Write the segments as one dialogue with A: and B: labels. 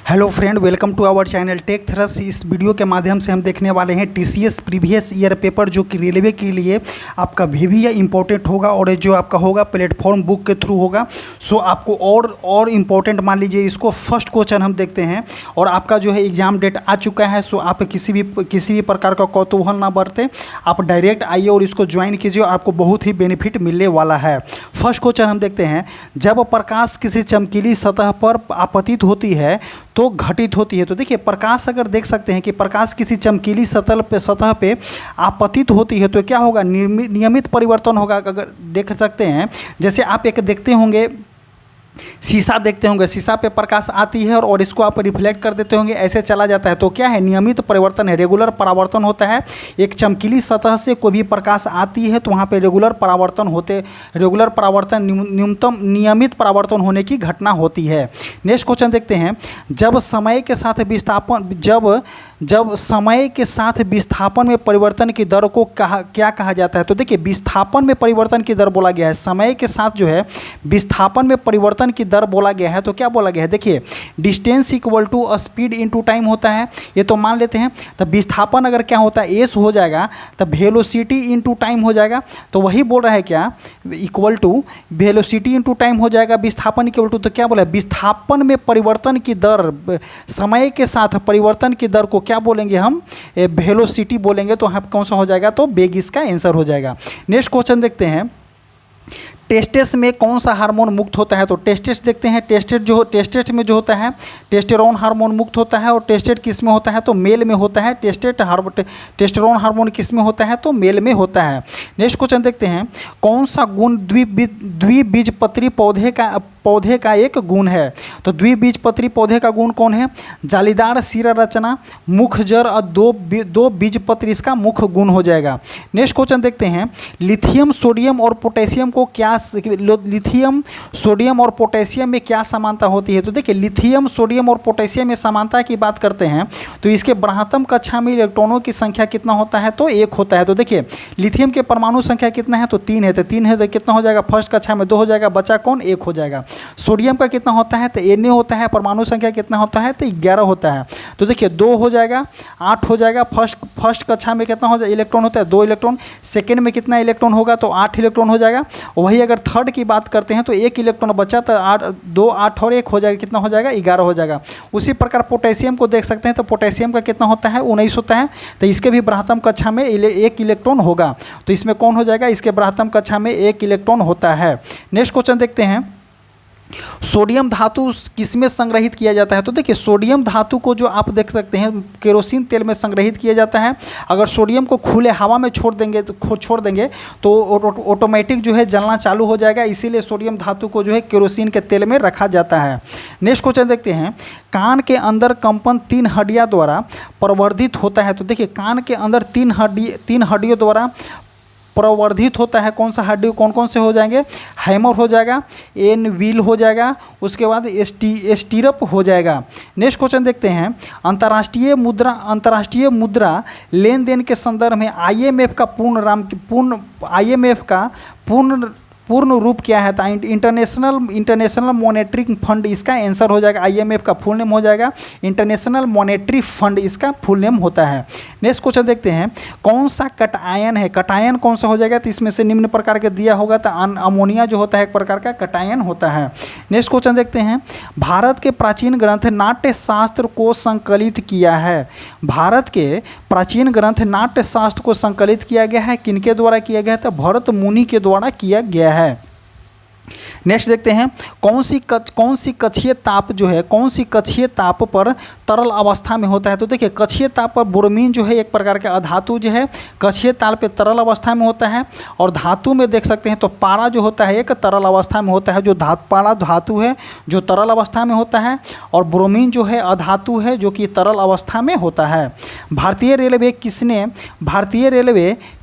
A: Hello friend, welcome to our channel Tech Thrust. इस वीडियो के माध्यम से हम देखने वाले हैं टीसीएस प्रीवियस ईयर पेपर, जो कि रेलवे के लिए आपका VVA इंपॉर्टेंट होगा और जो आपका होगा प्लेटफॉर्म बुक के थ्रू होगा। सो आपको और इम्पोर्टेंट मान लीजिए, इसको फर्स्ट क्वेश्चन हम देखते हैं और आपका जो है एग्ज़ाम डेट आ चुका है। सो आप किसी भी प्रकार का कौतूहल ना बरते, आप डायरेक्ट आइए और इसको ज्वाइन कीजिए, आपको बहुत ही बेनिफिट मिलने वाला है। फर्स्ट क्वेश्चन हम देखते हैं, जब प्रकाश किसी चमकीली सतह पर आपतित होती है तो घटित होती है। तो देखिए, प्रकाश अगर देख सकते हैं कि प्रकाश किसी चमकीली सतह पे आपतित होती है तो क्या होगा, नियमित परिवर्तन होगा। अगर देख सकते हैं, जैसे आप एक देखते होंगे, शीशा देखते होंगे, शीशा पे प्रकाश आती है और इसको आप रिफ्लेक्ट कर देते होंगे, ऐसे चला जाता है। तो क्या है, नियमित परिवर्तन है, रेगुलर परावर्तन होता है। एक चमकीली सतह से कोई भी प्रकाश आती है तो वहाँ पे रेगुलर परावर्तन न्यूनतम नियमित परावर्तन होने की घटना होती है। नेक्स्ट क्वेश्चन देखते हैं, जब समय के साथ विस्थापन में परिवर्तन की दर को क्या कहा जाता है। तो देखिए, विस्थापन में परिवर्तन की दर बोला गया है, समय के साथ जो है विस्थापन में परिवर्तन की दर बोला गया है। तो क्या बोला गया है, देखिए distance equal to speed into time होता है, ये तो मान लेते हैं। तब विस्थापन अगर क्या होता है, एस हो जाएगा, तब वेलोसिटी इनटू टाइम हो जाएगा। तो वही बोल रहा है क्या, equal to velocity into time हो जाएगा, विस्थापन इक्वल टू। तो क्या बोला है, विस्थापन में परिवर्तन की दर, समय के साथ परिवर्तन की दर को क्या बोलेंगे हम, वेलोसिटी बोलेंगे। तो यहाँ कौन सा हो जाएगा, तो वेग इसका आंसर हो जाएगा। नेक्स्ट क्वेश्चन देखते हैं, टेस्टेस में कौन सा हार्मोन मुक्त होता है। तो टेस्टेस देखते हैं, टेस्टेट में जो होता है टेस्टेरोन हार्मोन मुक्त होता है। और टेस्टेट किस में होता है, तो मेल में होता है। टेस्टेरोन हार्मोन किस में होता है, तो मेल में होता है। नेक्स्ट क्वेश्चन देखते हैं, कौन सा गुण द्विबीजपत्री पौधे का एक गुण है। तो द्विबीजपत्री पौधे का गुण कौन है, जालीदार सिरा रचना, मुख जड़ और दो बीजपत्र इसका मुख्य गुण हो जाएगा। नेक्स्ट क्वेश्चन देखते हैं, लिथियम सोडियम और पोटेशियम और पोटेशियम में क्या समानता होती है। तो देखिए, लिथियम सोडियम और पोटेशियम में समानता की बात करते हैं तो इसके ब्राह्मतम कक्षा में इलेक्ट्रॉनों की संख्या कितना होता है, तो 1 होता है। तो देखिए, लिथियम के परमाणु संख्या कितना है, तो 3 है। तो 3 है तो कितना हो जाएगा, फर्स्ट कक्षा में 2 हो जाएगा, बचा कौन, 1 हो जाएगा। सोडियम का कितना होता है, तो Na होता है, परमाणु संख्या कितना होता है, तो 11 होता है। तो देखिए, 2 हो जाएगा, 8 हो जाएगा। फर्स्ट कक्षा में कितना हो जाएगा, इलेक्ट्रॉन होता है 2 इलेक्ट्रॉन। सेकेंड में कितना इलेक्ट्रॉन होगा, तो 8 इलेक्ट्रॉन हो जाएगा। वही अगर थर्ड की बात करते हैं तो 1 इलेक्ट्रॉन बचा, तो 2 8 और 1 हो जाएगा, कितना हो जाएगा, 11 हो जाएगा। उसी प्रकार पोटेशियम को देख सकते हैं, तो पोटेशियम का कितना होता है, 19 होता है। तो इसके भी ब्राह्मतम कक्षा में 1 इलेक्ट्रॉन होगा। तो इसमें कौन हो जाएगा, इसके ब्राह्मतम कक्षा में 1 इलेक्ट्रॉन होता है। नेक्स्ट क्वेश्चन देखते हैं, सोडियम धातु किसमें संग्रहित किया जाता है। तो देखिए, सोडियम धातु को जो आप देख सकते हैं केरोसिन तेल में संग्रहित किया जाता है। अगर सोडियम को खुले हवा में छोड़ देंगे तो ऑटोमेटिक जो है जलना चालू हो जाएगा, इसीलिए सोडियम धातु को जो है केरोसिन के तेल में रखा जाता है। नेक्स्ट क्वेश्चन देखते हैं, कान के अंदर कंपन 3 हड्डियों द्वारा प्रवर्धित होता है। तो देखिए, कान के अंदर 3 हड्डियों द्वारा प्रवर्धित होता है। कौन सा हड्डी, कौन कौन से हो जाएंगे, हैमर हो जाएगा, एन व्हील हो जाएगा, उसके बाद स्टीरअप हो जाएगा। नेक्स्ट क्वेश्चन देखते हैं, अंतर्राष्ट्रीय मुद्रा लेन देन के संदर्भ में IMF का पूर्ण रूप क्या है, इंटरनेशनल मॉनेटरी फंड इसका आंसर हो जाएगा। IMF का फुल नेम हो जाएगा इंटरनेशनल मॉनेटरी फंड, इसका फुल नेम होता है। नेक्स्ट क्वेश्चन देखते हैं, कौन सा कटायन है, कटायन कौन सा हो जाएगा, तो इसमें से निम्न प्रकार के दिया होगा, तो अमोनिया जो होता है एक प्रकार का कटायन होता है। नेक्स्ट क्वेश्चन देखते हैं, भारत के प्राचीन ग्रंथ नाट्य शास्त्र को संकलित किया है। भारत के प्राचीन ग्रंथ नाट्य शास्त्र को संकलित किया गया है, किनके द्वारा किया गया है, तो भरत मुनि के द्वारा किया गया है। नेक्स्ट देखते हैं, कौन सी कक्षीय ताप पर तरल अवस्था में होता है। तो देखिए, कक्षीय ताप पर ब्रोमीन जो है एक प्रकार का अधातु जो है कक्षीय ताप पे तरल अवस्था में होता है। और धातु में देख सकते हैं तो पारा जो होता है एक तरल अवस्था में होता है, जो पारा धातु है जो तरल अवस्था में होता है। और ब्रोमीन जो है अधातु है जो कि तरल अवस्था में होता है। भारतीय रेलवे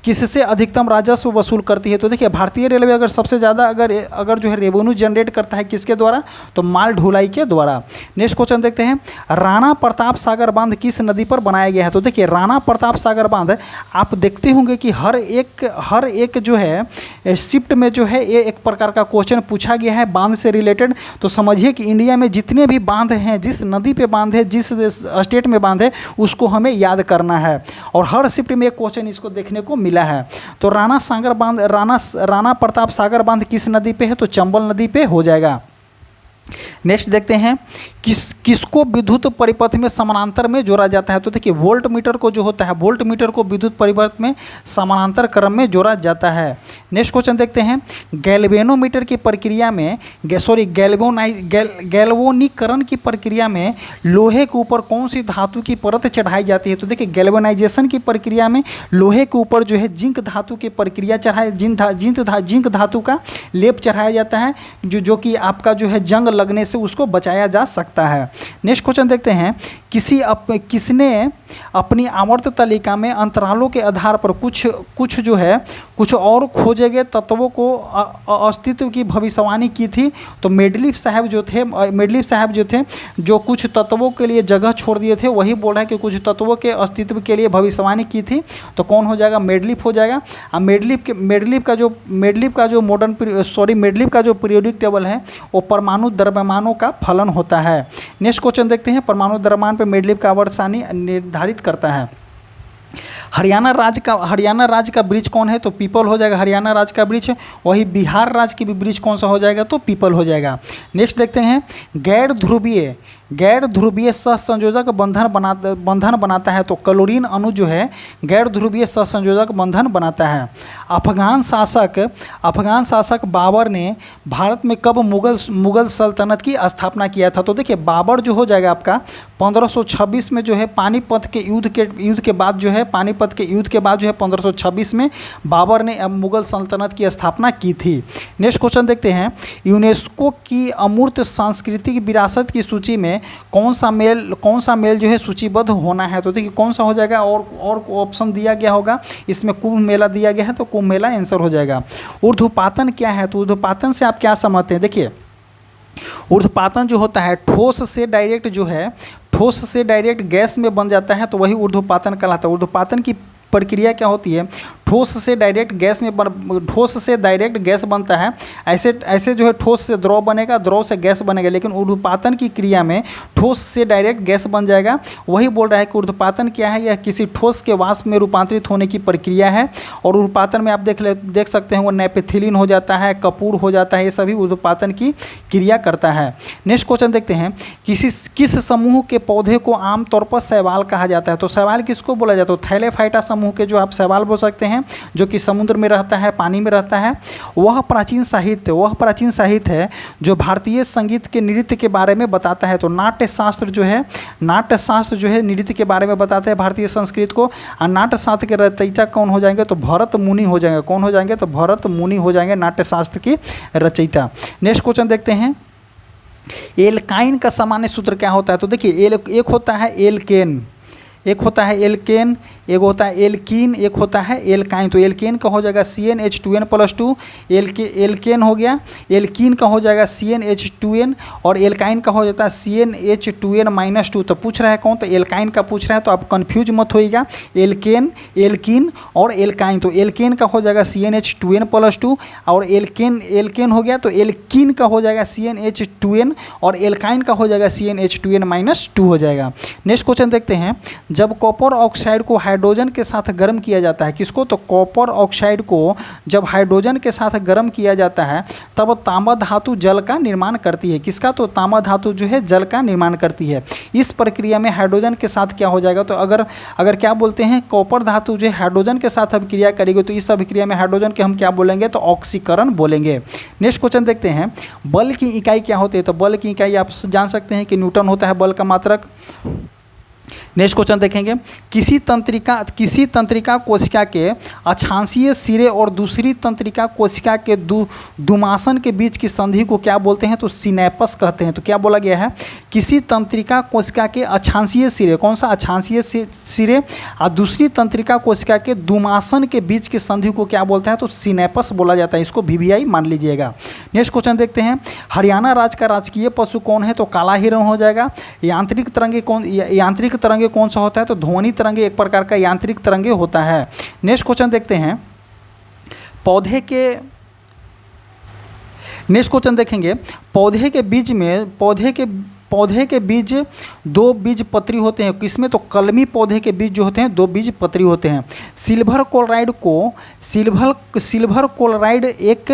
A: किससे अधिकतम राजस्व वसूल करती है? तो देखिए भारतीय रेलवे अगर सबसे ज़्यादा अगर जो है रेवेन्यू जनरेट करता है किसके द्वारा? तो माल ढुलाई के द्वारा। नेक्स्ट क्वेश्चन देखते हैं, राणा प्रताप सागर बांध किस नदी पर बनाया गया है? तो देखिए राणा प्रताप सागर बांध आप देखते होंगे कि हर एक जो है शिफ्ट में जो है ये एक प्रकार का क्वेश्चन पूछा गया है बांध से रिलेटेड। तो समझिए कि इंडिया में जितने भी बांध हैं, जिस नदी पे बांध है, जिस स्टेट में बांध है, उसको हमें याद करना है और हर शिफ्ट में एक क्वेश्चन इसको देखने को मिला है। तो राणा प्रताप सागर बांध किस नदी पे है? तो चंबल नदी पे हो जाएगा। नेक्स्ट देखते हैं, किसको विद्युत परिपथ में समानांतर में जोड़ा जाता है? तो देखिए वोल्ट मीटर को जो होता है, वोल्ट मीटर को विद्युत परिपथ में समानांतर क्रम में जोड़ा जाता है। नेक्स्ट क्वेश्चन देखते हैं, गैल्वेनोमीटर की प्रक्रिया में गैल्वेनीकरण की प्रक्रिया में लोहे के ऊपर कौन सी धातु की परत चढ़ाई जाती है? तो देखिए गैल्वेनाइजेशन की प्रक्रिया में लोहे के ऊपर जो है जिंक धातु की प्रक्रिया जिंक धातु का लेप चढ़ाया जाता है, जो कि आपका जो है जंग लगने से उसको बचाया जा सकता है। नेक्स्ट क्वेश्चन देखते हैं, किसने अपनी आवर्त तालिका में अंतरालों के आधार पर कुछ और खोजे गए तत्वों को अस्तित्व की भविष्यवाणी की थी? तो मेडलिफ साहब जो थे जो कुछ तत्वों के लिए जगह छोड़ दिए थे, वही बोल रहा है कि कुछ तत्वों के अस्तित्व के लिए भविष्यवाणी की थी। तो कौन हो जाएगा? मेडलिफ हो जाएगा। मेडलिफ का जो पीरियोडिक टेबल है वो परमाणु द्रव्यमानों का फलन होता है। नेक्स्ट क्वेश्चन देखते हैं, परमाणु द्रव्यमान पर मेडलिफ का आवर्त सारणी निर्धारित करता है। हरियाणा राज्य का ब्रिज कौन है? तो पीपल हो जाएगा, हरियाणा राज्य का ब्रिज है। वही बिहार राज्य की भी ब्रिज कौन सा हो जाएगा? तो पीपल हो जाएगा। नेक्स्ट देखते हैं, गैर ध्रुवीय सहसंयोजक बंधन बनाता है। तो क्लोरीन अणु जो है गैर ध्रुवीय सहसंयोजक बंधन बनाता है। अफगान शासक बाबर ने भारत में कब मुगल सल्तनत की स्थापना किया था? तो देखिए बाबर जो हो जाएगा आपका 1526 में जो है पानीपत के युद्ध के बाद जो है 1526 में बाबर ने मुगल सल्तनत की स्थापना की थी। नेक्स्ट क्वेश्चन देखते हैं, यूनेस्को की अमूर्त सांस्कृतिक विरासत की सूची में कौन सा मेल जो है सूचीबद्ध होना है? तो देखिए कौन सा हो जाएगा? और ऑप्शन दिया गया होगा, इसमें कुंभ मेला दिया गया है, तो कुंभ मेला आंसर हो जाएगा। ऊर्ध्वपातन क्या है? तो ऊर्ध्वपातन से आप क्या समझते हैं? देखिए ऊर्ध्वपातन जो होता है ठोस से डायरेक्ट गैस में बन जाता है, तो वही ऊर्ध्वपातन कहलाता है। ऊर्ध्वपातन की प्रक्रिया क्या होती है? ठोस से डायरेक्ट गैस बनता है। ऐसे जो है ठोस से द्रव बनेगा, द्रव से गैस बनेगा, लेकिन ऊर्ध्वपातन की क्रिया में ठोस से डायरेक्ट गैस बन जाएगा। वही बोल रहा है कि ऊर्ध्वपातन क्या है? यह किसी ठोस के वाष्प में रूपांतरित होने की प्रक्रिया है। और ऊर्ध्वपातन में आप देख सकते हैं वो नेपेथिलीन हो जाता है, कपूर हो जाता है, ये सभी ऊर्ध्वपातन की क्रिया करता है। नेक्स्ट क्वेश्चन देखते हैं, किस समूह के पौधे को आमतौर पर शैवाल कहा जाता है? तो शैवाल किसको बोला जाता है? तो थैलेफाइटा समूह के जो आप शैवाल बोल सकते हैं, जो कि समुद्र में रहता है, पानी में रहता है। वह प्राचीन साहित्य है जो भारतीय संगीत के नृत्य के बारे में बताता है। तो नाट्य शास्त्र जो है नृत्य के बारे में बताते हैं भारतीय संस्कृति को। और नाट्य शास्त्र के रचयिता कौन हो जाएंगे? तो भरत मुनि हो जाएंगे। कौन हो जाएंगे? तो भरत मुनि हो जाएंगे नाट्य शास्त्र की रचयिता। नेक्स्ट क्वेश्चन देखते हैं, एल्काइन का सामान्य सूत्र क्या होता है? तो देखिए एक होता है एल्केन, एक होता है एल्केन, एक होता है एल्कीन, एक होता है एल्काइन। तो एल्केन का हो जाएगा CnH2n+2, एल्केन हो गया। एल्कीन का हो जाएगा CnH2n और एल्काइन का हो जाता है CnH2n-2। तो पूछ रहा है कौन? तो एल्काइन का पूछ रहा है, तो आप कंफ्यूज मत होइएगा। एल्केन, एल्कीन और एल्काइन। तो एल्केन का हो जाएगा CnH2n+2 और एल्केन हो गया, तो एल्कीन का हो जाएगा CnH2n और एल्काइन का हो जाएगा CnH2n-2 हो जाएगा। नेक्स्ट क्वेश्चन देखते हैं, जब कॉपर ऑक्साइड को हाइड्रोजन के साथ गर्म किया जाता है, किसको? तो कॉपर ऑक्साइड को जब हाइड्रोजन के साथ गर्म किया जाता है तब तांबा धातु जल का निर्माण करती है। किसका? तो तांबा धातु जो है जल का निर्माण करती है। इस प्रक्रिया में हाइड्रोजन के साथ क्या हो जाएगा? तो अगर क्या बोलते हैं, कॉपर धातु जो है हाइड्रोजन के साथ अभिक्रिया करेगी, तो इस अभिक्रिया में हाइड्रोजन के हम क्या बोलेंगे? तो ऑक्सीकरण बोलेंगे। नेक्स्ट क्वेश्चन देखते हैं, बल की इकाई क्या होती है? तो बल की इकाई आप जान सकते हैं कि न्यूटन होता है बल का मात्रक। नेक्स्ट क्वेश्चन देखेंगे, किसी तंत्रिका कोशिका के अक्षांशीय सिरे और दूसरी तंत्रिका कोशिका के दुमासन के बीच की संधि को क्या बोलते हैं? तो सिनेपस कहते हैं। तो क्या बोला गया है किसी तंत्रिका कोशिका के अक्षांशीय सिरे, कौन सा अक्षांशीय सिरे, और दूसरी तंत्रिका कोशिका के दुमासन के बीच की संधि को क्या बोलता है, तो सिनेपस बोला जाता है। इसको VVI मान लीजिएगा। नेक्स्ट क्वेश्चन देखते हैं, हरियाणा राज्य का राजकीय पशु कौन है, तो काला हिरण हो जाएगा। यांत्रिक तरंगे कौन सा होता है, तो ध्वनि तरंगे एक प्रकार का यांत्रिक तरंगे होता है। नेक्स्ट क्वेश्चन देखते हैं, नेक्स्ट क्वेश्चन देखेंगे, पौधे के बीज 2 बीज पत्री होते हैं किसमें, तो कलमी पौधे के बीज जो होते हैं 2 बीज पत्री होते हैं। सिल्वर क्लोराइड एक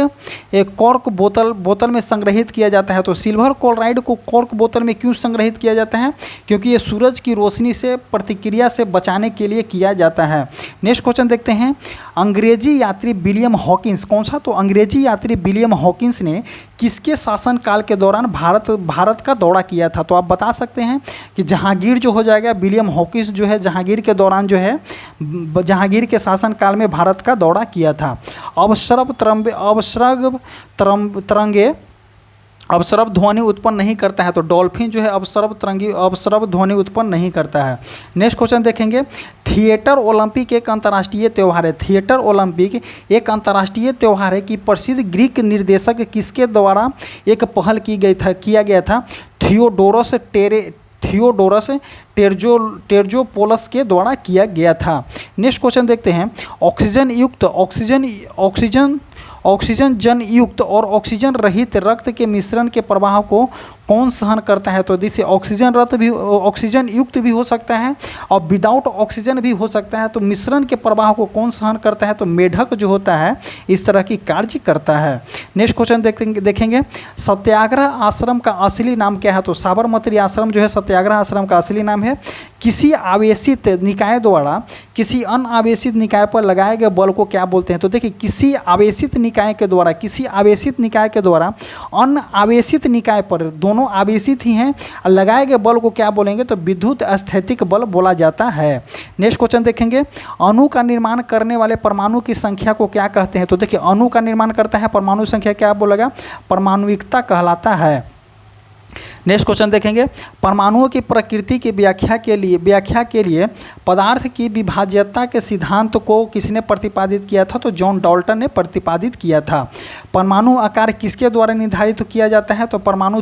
A: कॉर्क बोतल में संग्रहित किया जाता है। तो सिल्वर क्लोराइड को कॉर्क बोतल में क्यों संग्रहित किया जाता है, क्योंकि ये सूरज की रोशनी से प्रतिक्रिया से बचाने के लिए किया जाता है। नेक्स्ट क्वेश्चन देखते हैं, अंग्रेजी यात्री विलियम हॉकिंस, कौन सा, तो अंग्रेजी यात्री विलियम हॉकिंस ने किसके शासनकाल के दौरान भारत का दौरा किया था, तो आप बता सकते हैं कि जहांगीर जो हो जाएगा। विलियम हॉकिंस जो है जहांगीर के दौरान जो है जहांगीर के शासनकाल में भारत का दौरा किया था। अपस्रव ध्वनि उत्पन्न नहीं करता है, तो डॉल्फिन जो है अपस्रव ध्वनि उत्पन्न नहीं करता है। नेक्स्ट क्वेश्चन देखेंगे, थिएटर ओलंपिक एक अंतर्राष्ट्रीय त्यौहार है। थिएटर ओलंपिक एक अंतर्राष्ट्रीय त्यौहार है कि प्रसिद्ध ग्रीक निर्देशक किसके द्वारा एक पहल किया गया था, थियोडोरस टेर्जोपोलस के द्वारा किया गया था। नेक्स्ट क्वेश्चन देखते हैं, ऑक्सीजन जन युक्त और ऑक्सीजन रहित रक्त के मिश्रण के प्रवाह को कौन सहन करता है, तो जिससे ऑक्सीजन युक्त भी हो सकता है और विदाउट ऑक्सीजन भी हो सकता है। तो मिश्रण के प्रवाह को कौन सहन करता है, तो मेढक जो होता है इस तरह की कार्य करता है। नेक्स्ट क्वेश्चन देखेंगे, सत्याग्रह आश्रम का असली नाम क्या है, तो साबरमती आश्रम जो है सत्याग्रह आश्रम का असली नाम है। किसी आवेशित निकाय द्वारा किसी अनावेशित निकाय पर लगाए गए बल को क्या बोलते हैं, तो देखिए किसी आवेशित निकाय के द्वारा अनावेशित निकाय पर, दोनों आवेशित ही हैं, लगाए गए बल को क्या बोलेंगे, तो विद्युत स्थैतिक बल बोला जाता है। नेक्स्ट क्वेश्चन देखेंगे, अणु का निर्माण करने वाले परमाणु की संख्या को क्या कहते हैं, तो देखिए अणु का निर्माण करता है परमाणु संख्या क्या बोलेगा, परमाणुिकता कहलाता है। नेक्स्ट क्वेश्चन देखेंगे, परमाणुओं की प्रकृति की व्याख्या के लिए पदार्थ की विभाज्यता के सिद्धांत को किसने प्रतिपादित किया था, तो जॉन डाल्टन ने प्रतिपादित किया था। परमाणु आकार किसके द्वारा निर्धारित किया जाता है, तो परमाणु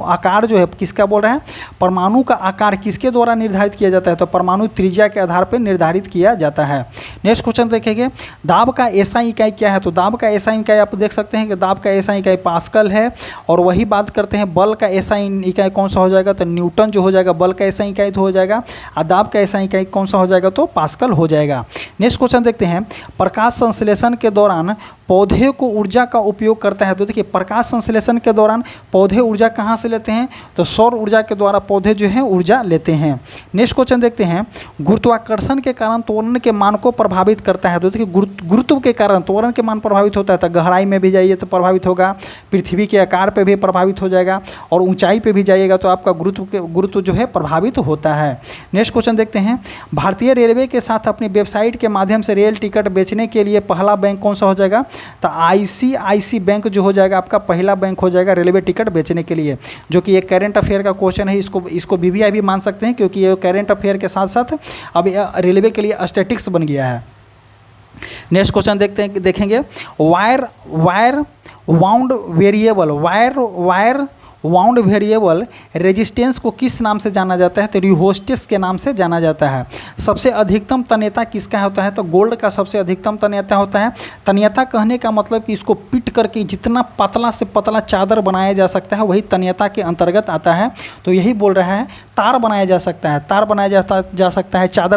A: आकार जो है किसका बोल रहे हैं, परमाणु का आकार किसके द्वारा निर्धारित किया जाता है, तो परमाणु त्रिज्या के आधार पर निर्धारित किया जाता है। नेक्स्ट क्वेश्चन देखेंगे, दाब का एसआई इकाई क्या है, तो दाब का एसआई इकाई आप देख सकते हैं कि दाब का एसआई इकाई पास्कल है। और वही बात करते हैं, बल का एसआई इकाई कौन सा हो जाएगा, तो न्यूटन जो हो जाएगा बल का एसआई इकाई तो हो जाएगा, और दाब का एसआई इकाई कौन सा हो जाएगा, तो पास्कल हो जाएगा। नेक्स्ट क्वेश्चन देखते हैं, प्रकाश संश्लेषण के दौरान पौधे को ऊर्जा का उपयोग करता है, तो देखिए प्रकाश संश्लेषण के दौरान पौधे ऊर्जा कहाँ से लेते हैं, तो सौर ऊर्जा के द्वारा पौधे जो हैं ऊर्जा लेते हैं। नेक्स्ट क्वेश्चन देखते हैं, गुरुत्वाकर्षण के कारण त्वरण के मान को प्रभावित करता है, तो देखिए गुरुत्व के कारण त्वरण के मान प्रभावित होता है, तो गहराई में भी जाइए तो प्रभावित होगा, पृथ्वी के आकार पर भी प्रभावित हो जाएगा, और ऊंचाई पे भी जाइएगा तो आपका गुरुत्व जो है प्रभावित होता है। नेक्स्ट क्वेश्चन देखते हैं, भारतीय रेलवे के साथ अपनी वेबसाइट के माध्यम से रेल टिकट बेचने के लिए पहला बैंक कौन सा हो जाएगा, तो ICICI बैंक जो हो जाएगा आपका पहला बैंक हो जाएगा रेलवे टिकट बेचने के लिए, जो कि एक करंट अफेयर का क्वेश्चन है। इसको VVI भी मान सकते हैं, क्योंकि ये करंट अफेयर के साथ साथ अब रेलवे के लिए स्टैटिक्स बन गया है। नेक्स्ट क्वेश्चन देखेंगे, वायर वाउंड वेरिएबल रेजिस्टेंस को किस नाम से जाना जाता है, तो रिहोस्टेस के नाम से जाना जाता है। सबसे अधिकतम तन्यता किसका होता है, तो गोल्ड का सबसे अधिकतम तन्यता होता है। तन्यता कहने का मतलब कि इसको पीट करके जितना पतला से पतला चादर बनाया जा सकता है वही तन्यता के अंतर्गत आता है। तो यही बोल रहा है, तार बनाया जा सकता है, चादर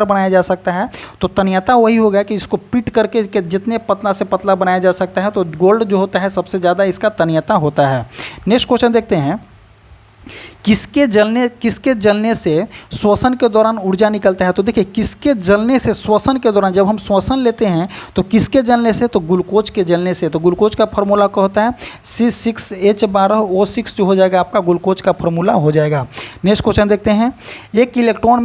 A: बनाया जा सकता है, तो तन्यता वही होगा कि इसको पीट करके जितने पतला से पतला बनाया जा सकता है, तो गोल्ड जो होता है सबसे ज़्यादा इसका तन्यता होता है। नेक्स्ट क्वेश्चन देखते हैं, किसके जलने से श्वसन के दौरान ऊर्जा निकलता है, तो देखिए किसके जलने से श्वसन के दौरान, जब हम श्वसन लेते हैं तो किसके जलने से, तो ग्लूकोज के जलने से। तो ग्लूकोज का फार्मूला क्या होता है, C6H12O6 जो हो जाएगा आपका ग्लूकोज का फार्मूला हो जाएगा। नेक्स्ट क्वेश्चन देखते हैं, एक इलेक्ट्रॉन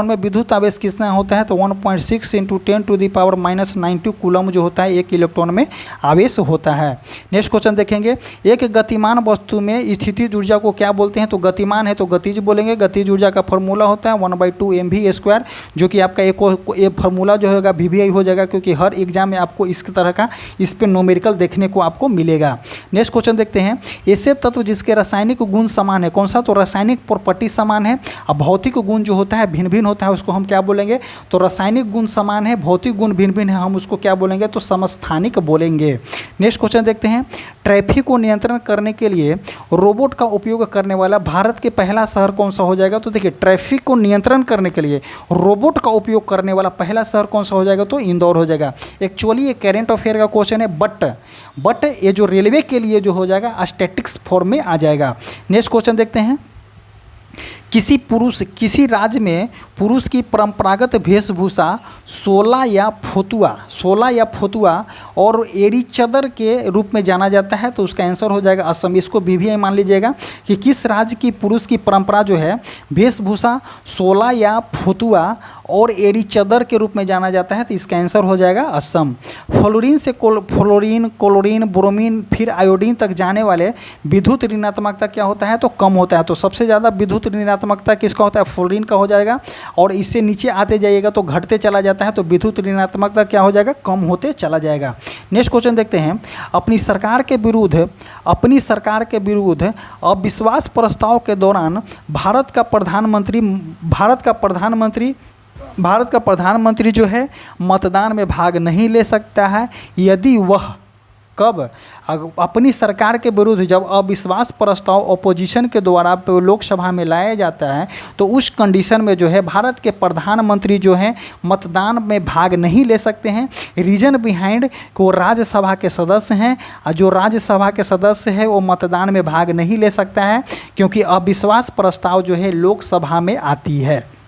A: में विद्युत आवेश कितना होता है? तो 1.6 × 10⁻⁻92 कूलम जो होता है एक इलेक्ट्रॉन में आवेश होता है। नेक्स्ट क्वेश्चन देखेंगे, एक गतिमान वस्तु में स्थितिज ऊर्जा को क्या बोलते हैं? तो गतिमान है तो गतिज बोलेंगे। गतिज ऊर्जा का फॉर्मूला होता है 1/2 mv², जो कि आपका एक फार्मूला जो होगा VVI हो जाएगा, क्योंकि हर एग्जाम में आपको इस तरह का इस पे न्यूमेरिकल देखने को आपको मिलेगा। नेक्स्ट क्वेश्चन देखते हैं, ऐसे तत्व जिसके रासायनिक गुण समान है, कौन सा? तो रासायनिक प्रॉपर्टी समान है। अब भौतिक गुण जो होता है भिन्न भिन्न होता है, उसको हम क्या बोलेंगे? तो रासायनिक गुण समान है, भौतिक गुण भिन्न भिन्न है, हम उसको क्या बोलेंगे? तो समस्थानिक बोलेंगे। नेक्स्ट क्वेश्चन देखते हैं, ट्रैफिक को नियंत्रण करने के लिए रोबोट का उपयोग करने वाला भारत के पहला शहर कौन सा हो जाएगा? तो देखिए, ट्रैफिक को नियंत्रण करने के लिए रोबोट का उपयोग करने वाला पहला शहर कौन सा हो जाएगा? तो इंदौर हो जाएगा। एक्चुअली ये करंट अफेयर का क्वेश्चन है, बट ये जो रेलवे के लिए जो हो जाएगा स्टैटिक्स फॉर्म में आ जाएगा। नेक्स्ट क्वेश्चन देखते हैं, किसी राज्य में पुरुष की परंपरागत वेशभूषा सोला या फोतुआ और एड़ी चदर के रूप में जाना जाता है, तो उसका आंसर हो जाएगा असम। इसको VVI मान लीजिएगा कि किस राज्य की पुरुष की परंपरा जो है वेशभूषा सोला या फोतुआ और एड़ी चदर के रूप में जाना जाता है, तो इसका आंसर हो जाएगा असम। फ्लोरीन से क्लोरीन, ब्रोमीन फिर आयोडीन तक जाने वाले विद्युत ऋणात्मकता क्या होता है? तो कम होता है। तो सबसे ज़्यादा विद्युत ऋणात्मकता किसका होता है? फ्लोरीन का हो जाएगा। और इससे नीचे आते जाइएगा तो घटते चला जाता है, तो विद्युत ऋणात्मकता क्या हो जाएगा? कम होते चला जाएगा। नेक्स्ट क्वेश्चन देखते हैं, अपनी सरकार के विरुद्ध अविश्वास प्रस्ताव के दौरान भारत का प्रधानमंत्री जो है मतदान में भाग नहीं ले सकता है, यदि वह कब? अपनी सरकार के विरुद्ध जब अविश्वास प्रस्ताव अपोजिशन के द्वारा लोकसभा में लाया जाता है, तो उस कंडीशन में जो है भारत के प्रधानमंत्री जो हैं मतदान में भाग नहीं ले सकते हैं। रीजन बिहाइंड को राज्यसभा के सदस्य हैं, जो राज्यसभा के सदस्य है वो मतदान में भाग नहीं ले सकता है, क्योंकि अविश्वास प्रस्ताव जो है लोकसभा में आती है।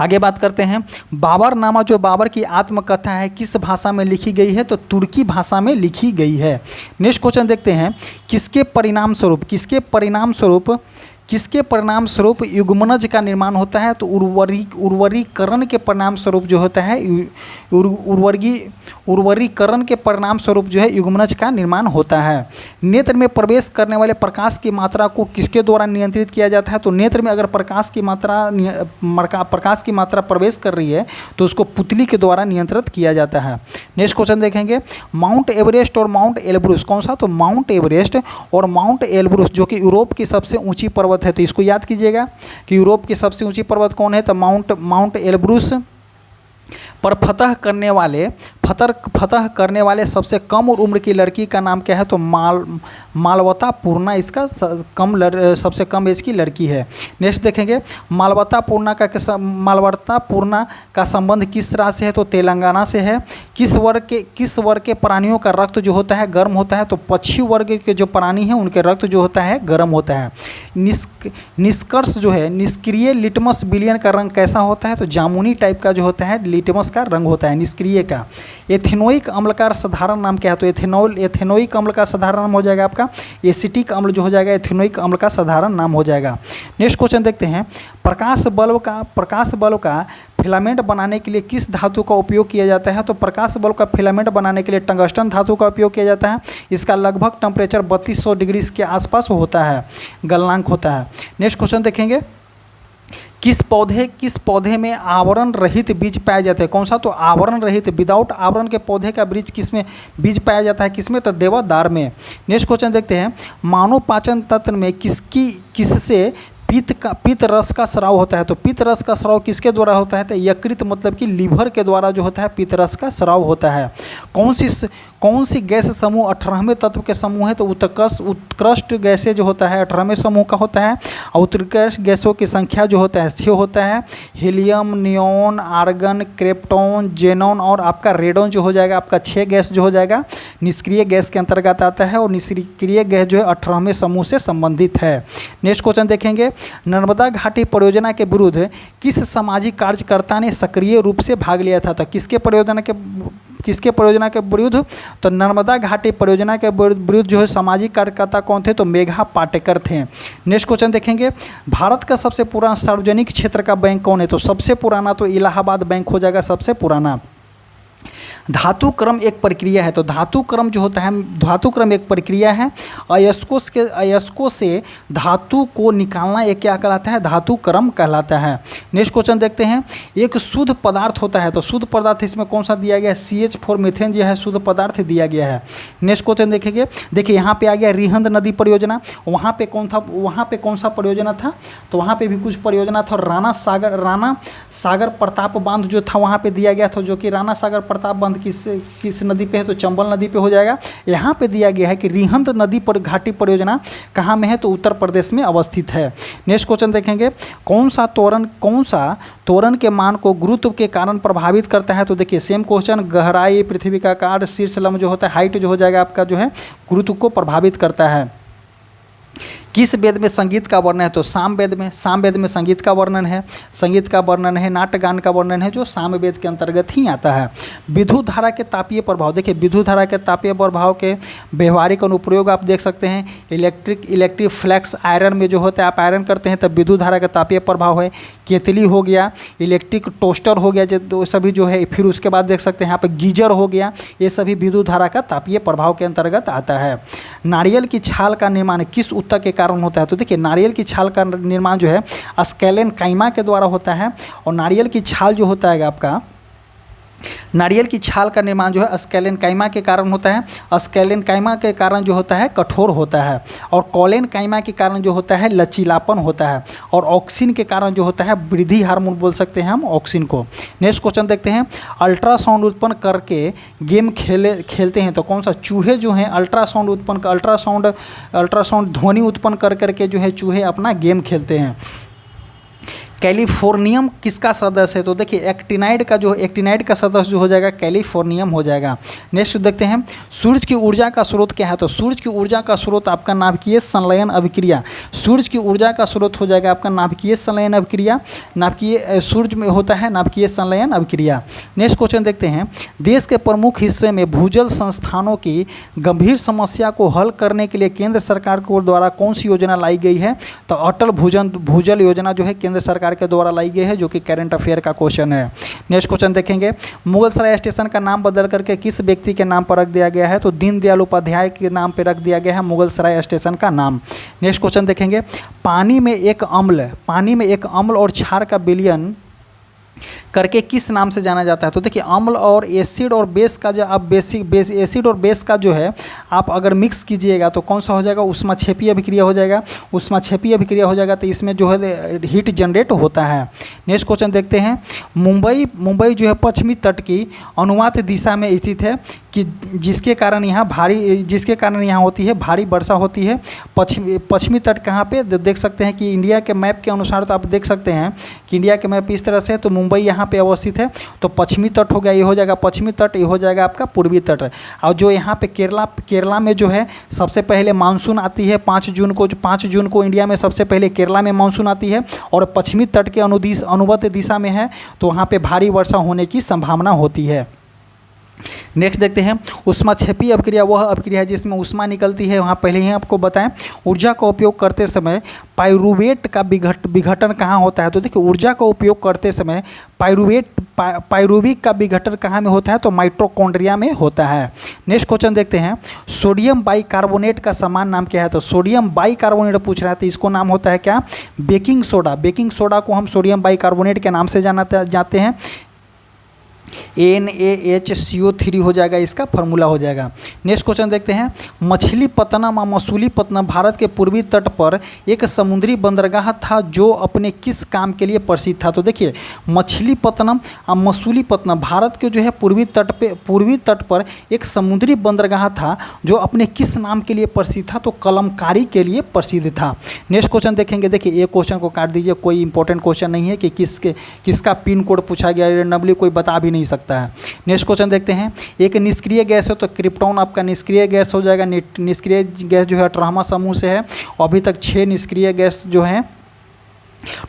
A: आगे बात करते हैं, बाबरनामा जो बाबर की आत्मकथा है किस भाषा में लिखी गई है? तो तुर्की भाषा में लिखी गई है। नेक्स्ट क्वेश्चन देखते हैं, किसके परिणाम स्वरूप युग्मनज का निर्माण होता है? तो उर्वरीकरण के परिणाम स्वरूप जो होता है उर्वरीकरण के परिणाम स्वरूप जो है युग्मनज का निर्माण होता है। नेत्र में प्रवेश करने वाले प्रकाश की मात्रा को किसके द्वारा नियंत्रित किया जाता है? तो नेत्र में अगर प्रकाश की मात्रा प्रवेश कर रही है तो उसको पुतली के द्वारा नियंत्रित किया जाता है। नेक्स्ट क्वेश्चन देखेंगे, माउंट एवरेस्ट और माउंट एल्ब्रुस कौन सा? तो माउंट एवरेस्ट और माउंट एल्ब्रुस जो कि यूरोप की सबसे ऊंची पर्वत है, तो इसको याद कीजिएगा कि यूरोप की सबसे ऊंची पर्वत कौन है? तो माउंट एल्ब्रुस पर फतह करने वाले सबसे कम उम्र की लड़की का नाम क्या है? तो मालवता पूर्णा इसका सबसे कम एज की लड़की है। नेक्स्ट देखेंगे, मालवता पूर्णा का संबंध किस राज्य से है? तो तेलंगाना से है। किस वर्ग के प्राणियों का रक्त जो होता है गर्म होता है? तो पक्षी वर्ग के जो प्राणी हैं उनके रक्त जो होता है गर्म होता है। निष्कर्ष जो है, निष्क्रिय लिटमस विलयन का रंग कैसा होता है? तो जामुनी टाइप का जो होता है लिटमस का रंग होता है निष्क्रिय का। एथेनोइक अम्ल का साधारण नाम क्या है? तो एथेनोइक अम्ल का साधारण नाम हो जाएगा आपका एसिटिक अम्ल जो हो जाएगा एथेनोइक अम्ल का साधारण नाम हो जाएगा। नेक्स्ट क्वेश्चन देखते हैं, प्रकाश बल्ब का फिलामेंट बनाने के लिए किस धातु का उपयोग किया जाता है? तो प्रकाश बल्ब का फिलामेंट बनाने के लिए टंगस्टन धातु का उपयोग किया जाता है। इसका लगभग टेम्परेचर 3200 डिग्री के आसपास होता है, गलनांक होता है। नेक्स्ट क्वेश्चन देखेंगे, किस पौधे में आवरण रहित बीज पाया जाता है? कौन सा? तो आवरण रहित, विदाउट आवरण के पौधे का बीज पाया जाता है किसमें? तो देवदार में। नेक्स्ट क्वेश्चन देखते हैं, मानव पाचन तंत्र में किससे पित्त रस का स्राव होता है? तो पित्त रस का स्राव किसके द्वारा होता है? तो यकृत मतलब कि लीवर के द्वारा जो होता है पित्त रस का स्राव होता है। कौन सी गैस समूह 18वें तत्व के समूह है? तो उत्कृष्ट गैसें जो होता है 18वें समूह का होता है। और उत्कृष्ट गैसों की संख्या जो होता है 6 होता है। Helium, neon, argon, krypton, xenon और आपका रेडॉन जो हो जाएगा आपका 6 गैस जो हो जाएगा निष्क्रिय गैस के अंतर्गत आता है। और निष्क्रिय गैस जो है 18वें समूह से संबंधित है। नेक्स्ट क्वेश्चन देखेंगे, नर्मदा घाटी परियोजना के विरुद्ध किस सामाजिक कार्यकर्ता ने सक्रिय रूप से भाग लिया था? तो किसके परियोजना के विरुद्ध? तो नर्मदा घाटी परियोजना के विरुद्ध जो है सामाजिक कार्यकर्ता कौन थे? तो मेघा पाटेकर थे। नेक्स्ट क्वेश्चन देखेंगे, भारत का सबसे पुराना सार्वजनिक क्षेत्र का बैंक कौन है? तो सबसे पुराना तो इलाहाबाद बैंक हो जाएगा सबसे पुराना। धातु क्रम एक प्रक्रिया है, तो धातु क्रम जो होता है, धातु क्रम एक प्रक्रिया है। अयस्कों से धातु को निकालना एक क्या कहलाता है? धातु क्रम कहलाता है। नेक्स्ट क्वेश्चन देखते हैं, एक शुद्ध पदार्थ होता है, तो शुद्ध पदार्थ इसमें कौन सा दिया गया है? CH4 मीथेन जो है शुद्ध पदार्थ दिया गया है। नेक्स्ट क्वेश्चन देखेंगे, देखिए यहाँ पे आ गया रिहंद नदी परियोजना। वहाँ पे कौन सा परियोजना था? तो वहाँ पे भी कुछ परियोजना था। राणा सागर प्रताप बांध जो था वहाँ पे दिया गया था, जो कि राणा सागर प्रताप बांध किस नदी पे है? तो चंबल नदी पे हो जाएगा। यहाँ पे दिया गया है कि रिहंद नदी पर घाटी परियोजना कहाँ में है? तो उत्तर प्रदेश में अवस्थित है। नेक्स्ट क्वेश्चन देखेंगे, कौन सा त्वरण के मान को गुरुत्व के कारण प्रभावित करता है? तो देखिए सेम क्वेश्चन, गहराई, पृथ्वी का आकार, शीर्ष लंब जो होता है, हाइट जो हो जाएगा आपका जो है गुरुत्व को प्रभावित करता है। किस वेद में संगीत का वर्णन है? तो साम वेद में संगीत का वर्णन है। नाट्य गान का वर्णन है जो साम वेद के अंतर्गत ही आता है। विद्युत धारा के तापीय प्रभाव, देखिए विद्युत धारा के तापीय प्रभाव के व्यवहारिक अनुप्रयोग आप देख सकते हैं। इलेक्ट्रिक फ्लैक्स आयरन में जो होता है, आप आयरन करते हैं तब विद्युत धारा का तापीय प्रभाव है। केतली हो गया, इलेक्ट्रिक टोस्टर हो गया, जो सभी जो है। फिर उसके बाद देख सकते हैं यहाँ पर गीजर हो गया, ये सभी विद्युत धारा का तापीय प्रभाव के अंतर्गत आता है। नारियल की छाल का निर्माण किस ऊतक के कारण होता है? तो देखिए नारियल की छाल का निर्माण जो है स्क्लेन काइमा के द्वारा होता है। और नारियल की छाल जो होता है आपका, नारियल की छाल का निर्माण जो है स्क्लेन काइमा के कारण होता है। स्क्लेन काइमा के कारण जो होता है कठोर होता है, और कॉलेन काइमा के कारण जो होता है लचीलापन होता है, और ऑक्सिन के कारण जो होता है वृद्धि हार्मोन बोल सकते हैं हम ऑक्सिन को। नेक्स्ट क्वेश्चन देखते हैं, अल्ट्रासाउंड उत्पन्न करके गेम खेलते हैं, तो कौन सा? चूहे जो हैं अल्ट्रासाउंड ध्वनि उत्पन्न कर करके जो है चूहे अपना गेम खेलते हैं। कैलिफोर्नियम किसका सदस्य है? तो देखिए एक्टिनाइड का सदस्य जो हो जाएगा कैलिफोर्नियम हो जाएगा। नेक्स्ट देखते हैं, सूर्य की ऊर्जा का स्रोत क्या है? तो सूर्य की ऊर्जा का स्रोत आपका नाभिकीय संलयन अभिक्रिया। सूर्य की ऊर्जा का स्रोत हो जाएगा आपका नाभिकीय संलयन अभिक्रिया। सूर्य में होता है नाभिकीय संलयन अभिक्रिया। नेक्स्ट क्वेश्चन देखते हैं, देश के प्रमुख हिस्से में भूजल संस्थानों की गंभीर समस्या को हल करने के लिए केंद्र सरकार को द्वारा कौन सी योजना लाई गई है? तो अटल भूजल योजना जो है केंद्र सरकार के द्वारा लाई गई है, जो कि करंट अफेयर का क्वेश्चन है। नेक्स्ट क्वेश्चन देखेंगे, मुगलसराय स्टेशन का नाम बदल करके किस व्यक्ति के नाम पर रख दिया गया है? तो दीनदयाल उपाध्याय के नाम पर रख दिया गया है मुगलसराय स्टेशन का नाम। नेक्स्ट क्वेश्चन देखेंगे, पानी में एक अम्ल और क्षार का विलयन करके किस नाम से जाना जाता है? तो देखिए अम्ल और एसिड और बेस का जो आप एसिड और बेस का जो है आप अगर मिक्स कीजिएगा तो कौन सा हो जाएगा? ऊष्माक्षेपीय अभिक्रिया हो जाएगा। तो इसमें जो है हीट जनरेट होता है। नेक्स्ट क्वेश्चन देखते हैं, मुंबई जो है पश्चिमी तट की अनुवात दिशा में स्थित है कि जिसके कारण यहाँ होती है भारी वर्षा होती है। पश्चिमी तट कहाँ पे? देख सकते हैं कि इंडिया के मैप के अनुसार तो आप देख सकते हैं कि इंडिया के मैप इस तरह से है, तो मुंबई यहाँ पे अवस्थित है, तो पश्चिमी तट हो गया, ये हो जाएगा पश्चिमी तट, ये हो जाएगा आपका पूर्वी तट। और जो यहाँ पे केरला में जो है सबसे पहले मानसून आती है 5 जून को इंडिया में सबसे पहले केरला में मानसून आती है, और पश्चिमी तट के अनुवत दिशा में है, तो वहाँ पे भारी वर्षा होने की संभावना होती है। नेक्स्ट देखते हैं, ऊष्माक्षेपीय अभिक्रिया वह अभिक्रिया है जिसमें ऊष्मा निकलती है। वहाँ पहले ही आपको बताएं, ऊर्जा का उपयोग करते समय पाइरूवेट का विघटन कहाँ होता है? तो देखिए ऊर्जा का उपयोग करते समय पाइरूविक का विघटन कहाँ में होता है? तो माइटोकॉन्ड्रिया में होता है। नेक्स्ट क्वेश्चन देखते हैं, सोडियम बाइकार्बोनेट का समान नाम क्या है? तो सोडियम बाइकार्बोनेट पूछ रहा है, तो इसको नाम होता है क्या? Baking soda. बेकिंग सोडा को हम सोडियम बाइकार्बोनेट के नाम से जाते हैं। NaHCO3 हो जाएगा, इसका फार्मूला हो जाएगा। नेक्स्ट क्वेश्चन देखते हैं, मछलीपत्तनम और मसूलीपत्तनम भारत के पूर्वी तट पर एक समुद्री बंदरगाह था जो अपने किस काम के लिए प्रसिद्ध था? तो देखिए मछलीपत्तनम और मसूलीपत्तनम भारत के जो है पूर्वी तट पर एक समुद्री बंदरगाह था जो अपने किस नाम के लिए प्रसिद्ध था? तो कलमकारी के लिए प्रसिद्ध था। नेक्स्ट क्वेश्चन देखेंगे, देखिए एक क्वेश्चन को काट दीजिए, कोई इंपॉर्टेंट क्वेश्चन नहीं है कि किसका पिन कोड पूछा गया, रैंडमली कोई बता भी नहीं नहीं सकता है। नेक्स्ट क्वेश्चन देखते हैं, एक निष्क्रिय गैस है तो क्रिप्टॉन आपका निष्क्रिय गैस हो जाएगा। निष्क्रिय गैस जो है 18वां समूह से है। अभी तक 6 निष्क्रिय गैस जो हैं,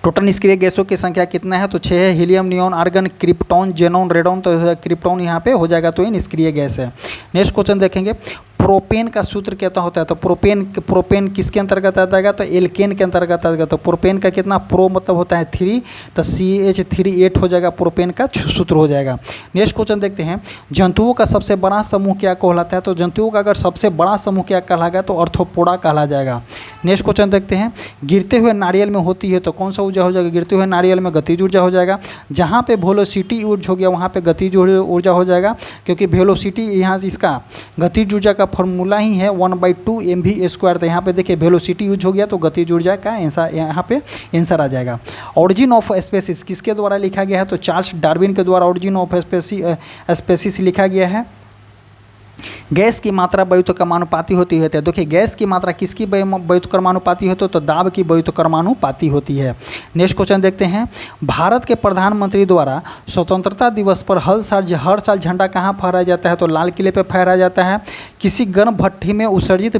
A: टोटल निष्क्रिय गैसों की संख्या कितना है तो 6 है। Helium, neon, argon, krypton, xenon, radon, तो क्रिप्टॉन यहाँ पे हो जाएगा, तो ये निष्क्रिय गैस है। नेक्स्ट क्वेश्चन देखेंगे, प्रोपेन का सूत्र क्या होता है तो प्रोपेन किसके अंतर्गत आता है तो एल्केन के अंतर्गत आएगा। तो प्रोपेन का कितना, प्रो मतलब होता है 3, तो CH3 हो जाएगा, प्रोपेन का सूत्र हो जाएगा। नेक्स्ट क्वेश्चन देखते हैं, जंतुओं का सबसे बड़ा समूह क्या कहलाता है तो जंतुओं का अगर सबसे बड़ा समूह क्या कहलाएगा तो अर्थोपोडा कहला जाएगा। नेक्स्ट क्वेश्चन देखते हैं, गिरते हुए नारियल में होती है तो कौन सा ऊर्जा हो जाएगा, गिरते हुए नारियल में गतिज ऊर्जा हो जाएगा। जहाँ पे वेलोसिटी ऊर्जा हो गया वहाँ पे गतिज ऊर्जा हो जाएगा, क्योंकि वेलोसिटी यहाँ इसका गतिज ऊर्जा का फॉर्मूला ही है 1/2 mv²। तो यहाँ पे देखिए वेलोसिटी यूज हो गया तो गतिज ऊर्जा का आंसर यहाँ पे आंसर आ जाएगा। ऑरिजिन ऑफ स्पेसिस किसके द्वारा लिखा गया है तो चार्ल्स डार्विन के द्वारा ऑरिजिन ऑफ स्पेसिस लिखा गया है। गैस की मात्रा व्युत्क्रमानुपाती होती है। तो देखिए गैस की मात्रा किसकी व्युत्क्रमानुपाती होती है तो दाब की व्युत्क्रमानुपाती होती है। नेक्स्ट क्वेश्चन देखते हैं, भारत के प्रधानमंत्री द्वारा स्वतंत्रता दिवस पर हर साल झंडा कहाँ फहराया जाता है तो लाल किले पर फहराया जाता है। किसी गर्म भट्ठी में उत्सर्जित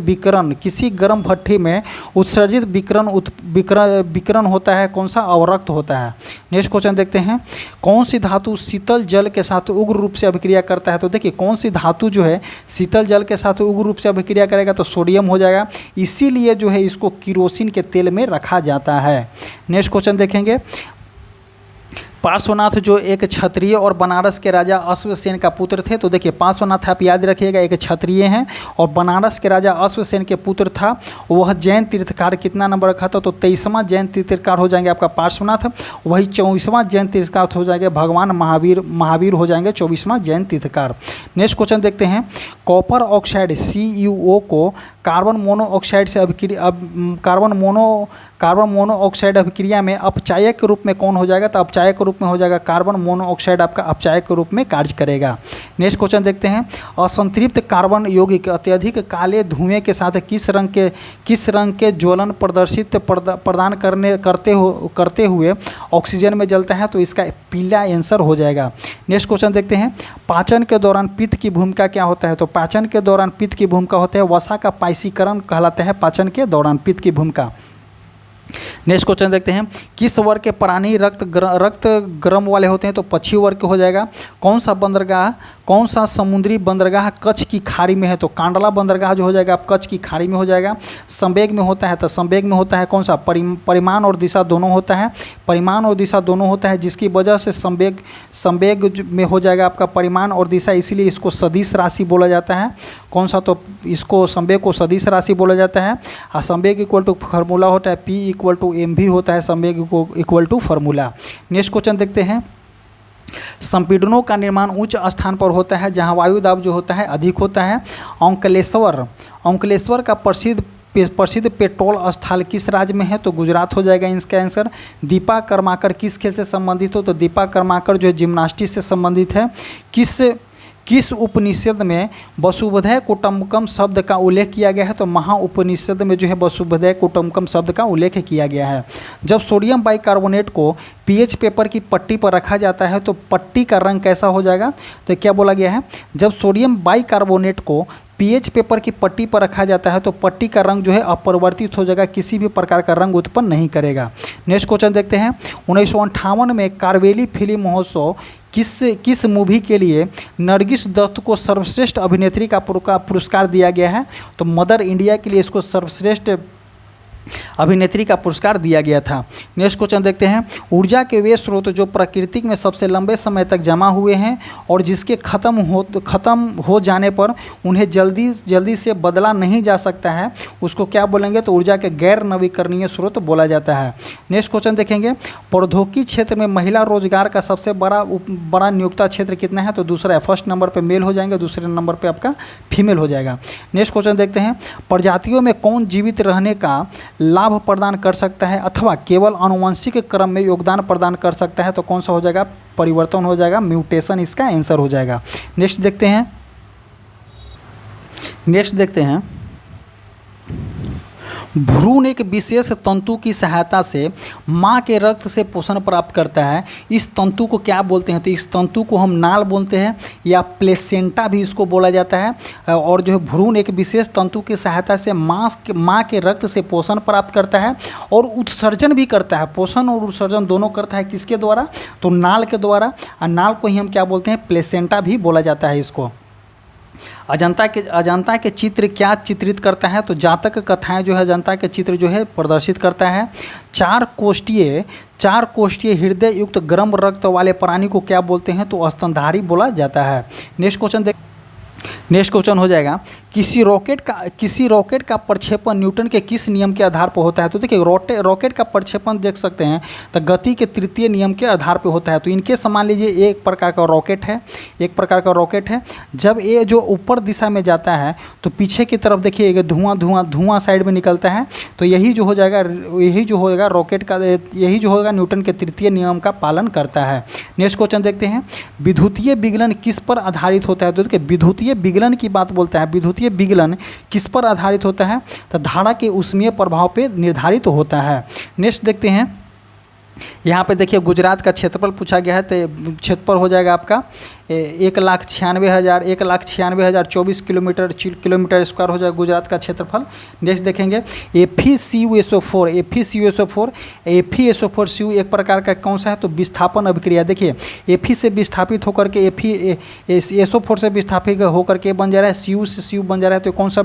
A: विकिरण होता है, कौन सा, अवरक्त होता है। नेक्स्ट क्वेश्चन देखते हैं, कौन सी धातु शीतल जल के साथ उग्र रूप से अभिक्रिया करता है तो देखिए कौन सी धातु जो है शीतल जल के साथ उग्र रूप से अभिक्रिया करेगा तो सोडियम हो जाएगा, इसीलिए जो है इसको किरोसिन के तेल में रखा जाता है। नेक्स्ट क्वेश्चन देखेंगे, पार्श्वनाथ जो एक क्षत्रिय और बनारस के राजा अश्वसेन का पुत्र थे। तो देखिए पार्श्वनाथ आप याद रखिएगा एक क्षत्रिय हैं और बनारस के राजा अश्वसेन के पुत्र था। वह जैन तीर्थकार कितना नंबर रखा था तो 23वां जैन तीर्थकार हो जाएंगे आपका पार्श्वनाथ। वही 24वां जैन तीर्थकार हो जाएंगे भगवान महावीर हो जाएंगे 24वां जैन तीर्थकार। नेक्स्ट क्वेश्चन देखते हैं, कॉपर ऑक्साइड CuO को कार्बन मोनोऑक्साइड अभिक्रिया में अपचायक के रूप में कौन हो जाएगा तो अपचायक के रूप में हो जाएगा मोनो मोनोऑक्साइड आपका अपचायक के रूप में कार्य करेगा। नेक्स्ट क्वेश्चन देखते हैं, असंतृप्त कार्बन यौगिक अत्यधिक काले धुएं के साथ किस रंग के ज्वलन प्रदान करते हुए ऑक्सीजन में जलता है तो इसका पीला आंसर हो जाएगा। नेक्स्ट क्वेश्चन देखते हैं, पाचन के दौरान पित्त की भूमिका क्या होता है तो पाचन के दौरान पित्त की भूमिका होता है वसा का पाइसीकरण कहलाता है पाचन के दौरान पित्त की भूमिका। नेक्स्ट क्वेश्चन देखते हैं, किस वर्ग के प्राणी रक्त गर्म वाले होते हैं तो पक्षी वर्ग के हो जाएगा। कौन सा समुद्री बंदरगाह कच्छ की खाड़ी में है तो कांडला बंदरगाह जो हो जाएगा आप कच्छ की खाड़ी में हो जाएगा। संवेग में होता है तो संवेग में होता है कौन सा, परिमाण और दिशा दोनों होता है, परिमाण और दिशा दोनों होता है, जिसकी वजह से संवेग में हो जाएगा आपका परिमाण और दिशा, इसीलिए इसको सदिश राशि बोला जाता है। कौन सा तो इसको संवेग को सदिश राशि बोला जाता है। और संवेग इक्वल टू फार्मूला होता है P इक्वल टू mv होता है, संवेग equal to formula. Next question देखते हैं, संपीड़नों का निर्माण उच्च स्थान पर होता है जहां वायु दाब जो होता है अधिक होता है। अंकलेश्वर का प्रसिद्ध पेट्रोल स्थल किस राज्य में है तो गुजरात हो जाएगा इसका आंसर। दीपा कर्माकर किस खेल से संबंधित हो तो दीपा कर्माकर जो है जिम्नास्टिक्स से संबंधित है। किस उपनिषद में वसुधैव कुटुम्बकम शब्द का उल्लेख किया गया है तो महाउपनिषद में जो है वसुधैव कुटुम्बकम शब्द का उल्लेख किया गया है। जब सोडियम बाइकार्बोनेट को पीएच पेपर की पट्टी पर रखा जाता है तो पट्टी का रंग कैसा हो जाएगा तो क्या बोला गया है, जब सोडियम बाइकार्बोनेट को पीएच पेपर की पट्टी पर रखा जाता है तो पट्टी का रंग जो है अपरिवर्तित हो जाएगा, किसी भी प्रकार का रंग उत्पन्न नहीं करेगा। नेक्स्ट क्वेश्चन देखते हैं, 1958 में कार्बेली फिल्म महोत्सव किस मूवी के लिए नरगिस दत्त को सर्वश्रेष्ठ अभिनेत्री का पुरस्कार दिया गया है तो मदर इंडिया के लिए इसको सर्वश्रेष्ठ अभिनेत्री का पुरस्कार दिया गया था। नेक्स्ट क्वेश्चन देखते हैं, ऊर्जा के वे स्रोत जो प्रकृति में सबसे लंबे समय तक जमा हुए हैं और जिसके खत्म हो जाने पर उन्हें जल्दी से बदला नहीं जा सकता है उसको क्या बोलेंगे तो ऊर्जा के गैर नवीकरणीय स्रोत बोला जाता है। नेक्स्ट क्वेश्चन देखेंगे, प्रौद्योगिकी क्षेत्र में महिला रोजगार का सबसे बड़ा नियोक्ता क्षेत्र कितना है तो दूसरा है, फर्स्ट नंबर पर मेल हो जाएंगे, दूसरे नंबर पर आपका फीमेल हो जाएगा। नेक्स्ट क्वेश्चन देखते हैं, प्रजातियों में कौन जीवित रहने का लाभ प्रदान कर सकता है अथवा केवल आनुवंशिक क्रम में योगदान प्रदान कर सकता है तो कौन सा हो जाएगा, परिवर्तन हो जाएगा, म्यूटेशन इसका आंसर हो जाएगा। नेक्स्ट देखते हैं भ्रूण एक विशेष तंतु की सहायता से माँ के रक्त से पोषण प्राप्त करता है। इस तंतु को क्या बोलते हैं? तो इस तंतु को हम नाल बोलते हैं या प्लेसेंटा भी इसको बोला जाता है। और जो है भ्रूण एक विशेष तंतु की सहायता से माँ के रक्त से पोषण प्राप्त करता है और उत्सर्जन भी करता है। पोषण और उत्सर्जन दोनों करता है किसके द्वारा? तो नाल के द्वारा। और नाल को ही हम क्या बोलते हैं? प्लेसेंटा भी बोला जाता है इसको। अजंता के चित्र क्या चित्रित करता है? तो जातक कथाएं जो है अजंता के चित्र जो है प्रदर्शित करता है। चार कोष्ठीय हृदय युक्त गर्म रक्त वाले प्राणी को क्या बोलते हैं? तो स्तनधारी बोला जाता है। नेक्स्ट क्वेश्चन हो जाएगा, किसी रॉकेट का प्रक्षेपण न्यूटन के किस नियम के आधार पर होता है? तो देखिए रॉकेट का प्रक्षेपण देख सकते हैं तो गति के तृतीय नियम के आधार पर होता है। तो इनके मान लीजिए एक प्रकार का रॉकेट है। जब ये जो ऊपर दिशा में जाता है तो पीछे की तरफ देखिए धुआं साइड में निकलता है। तो यही जो होगा रॉकेट का, यही जो होगा न्यूटन के तृतीय नियम का पालन करता है। नेक्स्ट क्वेश्चन देखते हैं, विद्युतीय विगलन किस पर आधारित होता है? तो देखिए विद्युतीय विगलन की बात बोलता है। विद्युतीय विगलन किस पर आधारित होता है? तो धारा के ऊष्मीय प्रभाव पे निर्धारित होता है। नेक्स्ट देखते हैं, यहाँ पे देखिए गुजरात का क्षेत्रफल पूछा गया है। तो क्षेत्रफल हो जाएगा आपका 1,96,024 किलोमीटर स्क्वायर हो जाएगा गुजरात का क्षेत्रफल। नेक्स्ट देखेंगे FeCuSO4 एक प्रकार का कौन सा है? तो विस्थापन अभिक्रिया। देखिए Fe से विस्थापित होकर के SO4 से विस्थापित होकर के बन जा रहा है, Cu से Cu बन जा रहा है। तो कौन सा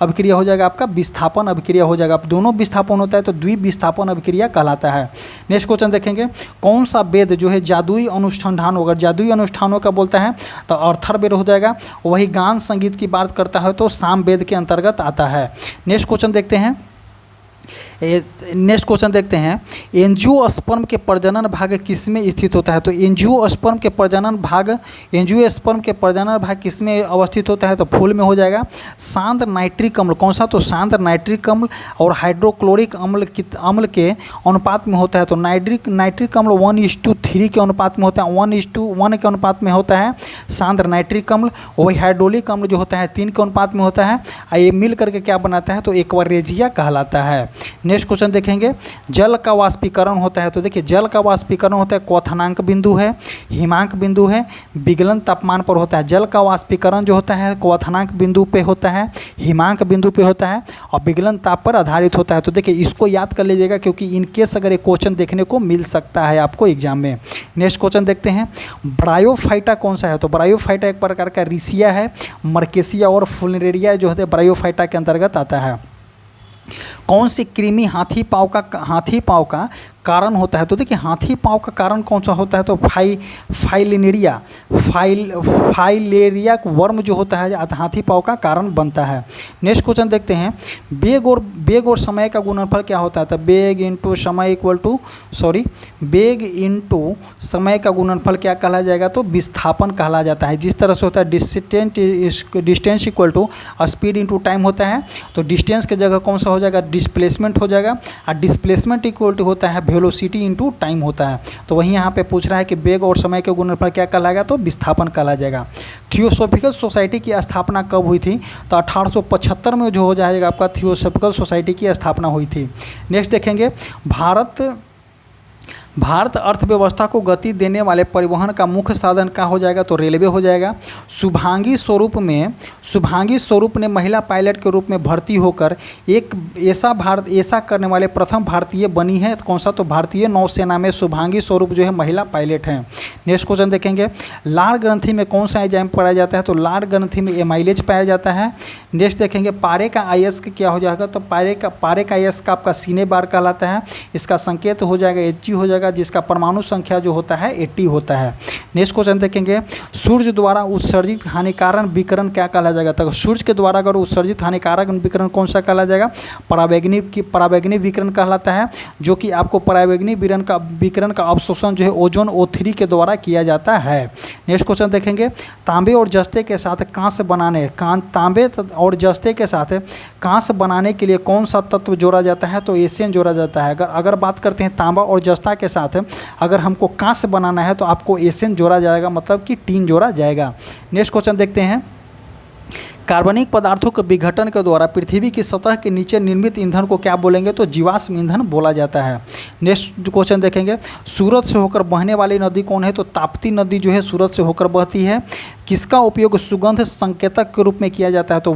A: अभिक्रिया हो जाएगा? आपका विस्थापन अभिक्रिया हो जाएगा। दोनों विस्थापन होता है तो द्विविस्थापन अभिक्रिया कहलाता है। नेक्स्ट क्वेश्चन देखेंगे, कौन सा वेद जो है जादुई अनुष्ठान होगा? जादुई अनुष्ठानों का बोलता है तो अर्थर्वेद हो जाएगा। वही गान संगीत की बात करता है तो सामवेद के अंतर्गत आता है। नेक्स्ट क्वेश्चन देखते हैं, एंजियोस्पर्म के प्रजनन भाग किसमें स्थित होता है? तो एंजियोस्पर्म के प्रजनन भाग किसमें अवस्थित होता है? तो फूल में हो जाएगा। सांद्र नाइट्रिक अम्ल कौन सा? तो सांद्र नाइट्रिक अम्ल और हाइड्रोक्लोरिक अम्ल के अनुपात में होता है। तो नाइट्रिक अम्ल 1:3 के अनुपात में होता है, 1:1 के अनुपात में होता है सांद्र नाइट्रिक अम्ल। वही हाइड्रोलिक अम्ल जो होता है 3 के अनुपात में होता है। ये मिल करके क्या बनाता है? तो एक्वारेजिया कहलाता है। नेक्स्ट क्वेश्चन देखेंगे, जल का वाष्पीकरण होता है। तो देखिए जल का वाष्पीकरण होता है, क्वथनांक बिंदु है, हिमांक बिंदु है, विगलन तापमान पर होता है। जल का वाष्पीकरण जो होता है क्वथनांक बिंदु पे होता है, हिमांक बिंदु पे होता है और विगलन ताप पर आधारित होता है। तो देखिए इसको याद कर लीजिएगा क्योंकि इनकेस अगर एक क्वेश्चन देखने को मिल सकता है आपको एग्जाम में। नेक्स्ट क्वेश्चन देखते हैं, ब्रायोफाइटा कौन सा है? तो ब्रायोफाइटा एक प्रकार का रिसिया है। मर्केसिया और फुलनेरिया जो है ब्रायोफाइटा के अंतर्गत आता है। कौन सी कृमि हाथी पाँव का कारण होता है? तो देखिए हाथी पाँव का कारण कौन सा होता है? तो फाइलेरिया वर्म जो होता है हाथी पाँव का कारण बनता है। नेक्स्ट क्वेश्चन देखते हैं, बेग और समय का गुणनफल क्या होता है? तो बेग इंटू समय का गुणनफल क्या कहला जाएगा? तो विस्थापन कहला जाता है। जिस तरह से होता है distance equal to speed into time होता है। तो डिस्टेंस के जगह कौन सा हो जाएगा? डिस्प्लेसमेंट हो जाएगा। और डिस्प्लेसमेंट इक्वल टू होता है वेलोसिटी इंटू टाइम होता है। तो वहीं यहाँ पे पूछ रहा है कि वेग और समय के गुणनफल क्या कहलाएगा? तो विस्थापन कहला जाएगा। थियोसॉफिकल सोसाइटी की स्थापना कब हुई थी? तो 1875 में जो हो जाएगा आपका थियोसॉफिकल सोसाइटी की स्थापना हुई थी। नेक्स्ट देखेंगे, भारत अर्थव्यवस्था को गति देने वाले परिवहन का मुख्य साधन क्या हो जाएगा? तो रेलवे हो जाएगा। शुभांगी स्वरूप ने महिला पायलट के रूप में भर्ती होकर एक ऐसा करने वाले प्रथम भारतीय बनी है। कौन सा? तो भारतीय नौसेना में शुभांगी स्वरूप जो है महिला पायलट हैं। नेक्स्ट क्वेश्चन देखेंगे, लार ग्रंथि में कौन सा एंजाइम पाया जाता है? तो लार ग्रंथि में एमाइलेज पाया जाता है। नेक्स्ट देखेंगे, पारे का अयस्क क्या हो जाएगा? तो पारे का अयस्क आपका सीने बार कहलाता है। इसका संकेत हो जाएगा Hg हो जाएगा, जिसका परमाणु संख्या जो होता है 80 होता है। नेक्स्ट क्वेश्चन देखेंगे, सूर्य द्वारा उत्सर्जित हानिकारक विकिरण क्या कहला जाएगा? तो सूर्य के द्वारा अगर उत्सर्जित हानिकारक विकिरण कौन सा कहला जाएगा? परावैंगनी विकिरण कहलाता है, जो कि आपको परावैंगनी विकिरण का अवशोषण जो है ओजोन O3 के द्वारा किया जाता है। नेक्स्ट क्वेश्चन देखेंगे, तांबे और जस्ते के साथ कांस्य बनाने के लिए कौन सा तत्व जोड़ा जाता है? तो एशियन जोड़ा जाता है। अगर बात करते हैं तांबा और जस्ता के साथ अगर हमको कांस्य बनाना है तो आपको एशियन जोड़ा जाएगा, मतलब कि टीन जोड़ा जाएगा। नेक्स्ट क्वेश्चन देखते हैं, कार्बनिक पदार्थों के विघटन के द्वारा पृथ्वी की सतह के नीचे निर्मित ईंधन को क्या बोलेंगे, तो जीवाश्म ईंधन बोला जाता है। नेक्स्ट क्वेश्चन देखेंगे, सूरत से होकर बहने वाली नदी कौन है, तो ताप्ती नदी जो है सूरत से होकर बहती है। किसका उपयोग सुगंध संकेतक के रूप में किया जाता है, तो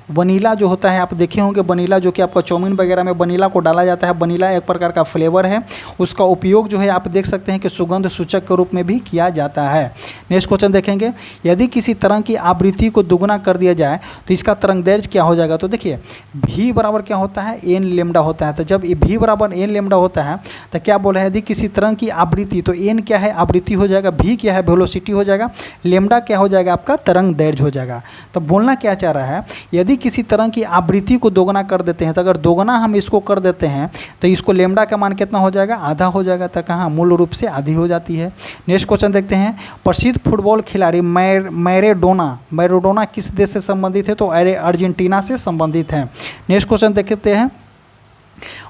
A: वनीला जो होता है, आप देखे होंगे वनीला, जो कि आपका चाउमीन वगैरह में वनीला को डाला जाता है। वनीला एक प्रकार का फ्लेवर है, उसका उपयोग जो है आप देख सकते हैं कि सुगंध सूचक के रूप में भी किया जाता है। नेक्स्ट क्वेश्चन देखेंगे, यदि किसी तरंग की आवृत्ति को दुगुना कर दिया जाए तो इसका तरंग दैर्ध्य क्या हो जाएगा, तो देखिए v बराबर क्या होता है, एन लेमडा होता है। तो जब v बराबर एन लेमडा होता है तो क्या बोला है, यदि किसी तरंग की आवृत्ति, तो एन क्या है, आवृत्ति हो जाएगा, v क्या है, वेलोसिटी हो जाएगा, लेमडा क्या हो जाएगा, आपका तरंग दैर्ध्य हो जाएगा। तो बोलना क्या चाह रहा है, यदि किसी तरंग की आवृत्ति को दोगुना कर देते हैं, तो अगर दोगुना हम इसको कर देते हैं तो इसको लेमडा का मान कितना हो जाएगा, आधा हो जाएगा। तो कहाँ मूल रूप से आधी हो जाती है। नेक्स्ट क्वेश्चन देखते हैं, प्रसिद्ध फुटबॉल खिलाड़ी मैराडोना किस देश से संबंधित है, तो अर्जेंटीना से संबंधित है। नेक्स्ट क्वेश्चन देखते हैं,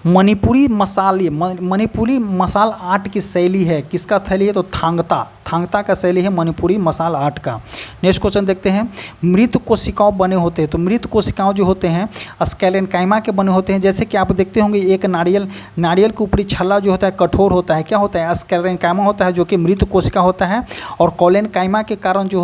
A: मणिपुरी मसाल आर्ट की शैली है, किसका शैली है, तो थांगता का शैली है मणिपुरी मसाल आर्ट का। नेक्स्ट क्वेश्चन देखते हैं, मृत कोशिकाओं बने होते हैं, तो मृत कोशिकाओं जो होते हैं स्केलेनकाइमा के बने होते हैं। जैसे कि आप देखते होंगे एक नारियल के ऊपरी छल्ला जो होता है कठोर होता है, क्या होता है, स्केलेनकाइमा होता है, जो कि मृत कोशिका होता है। और कोलेनकाइमा के कारण जो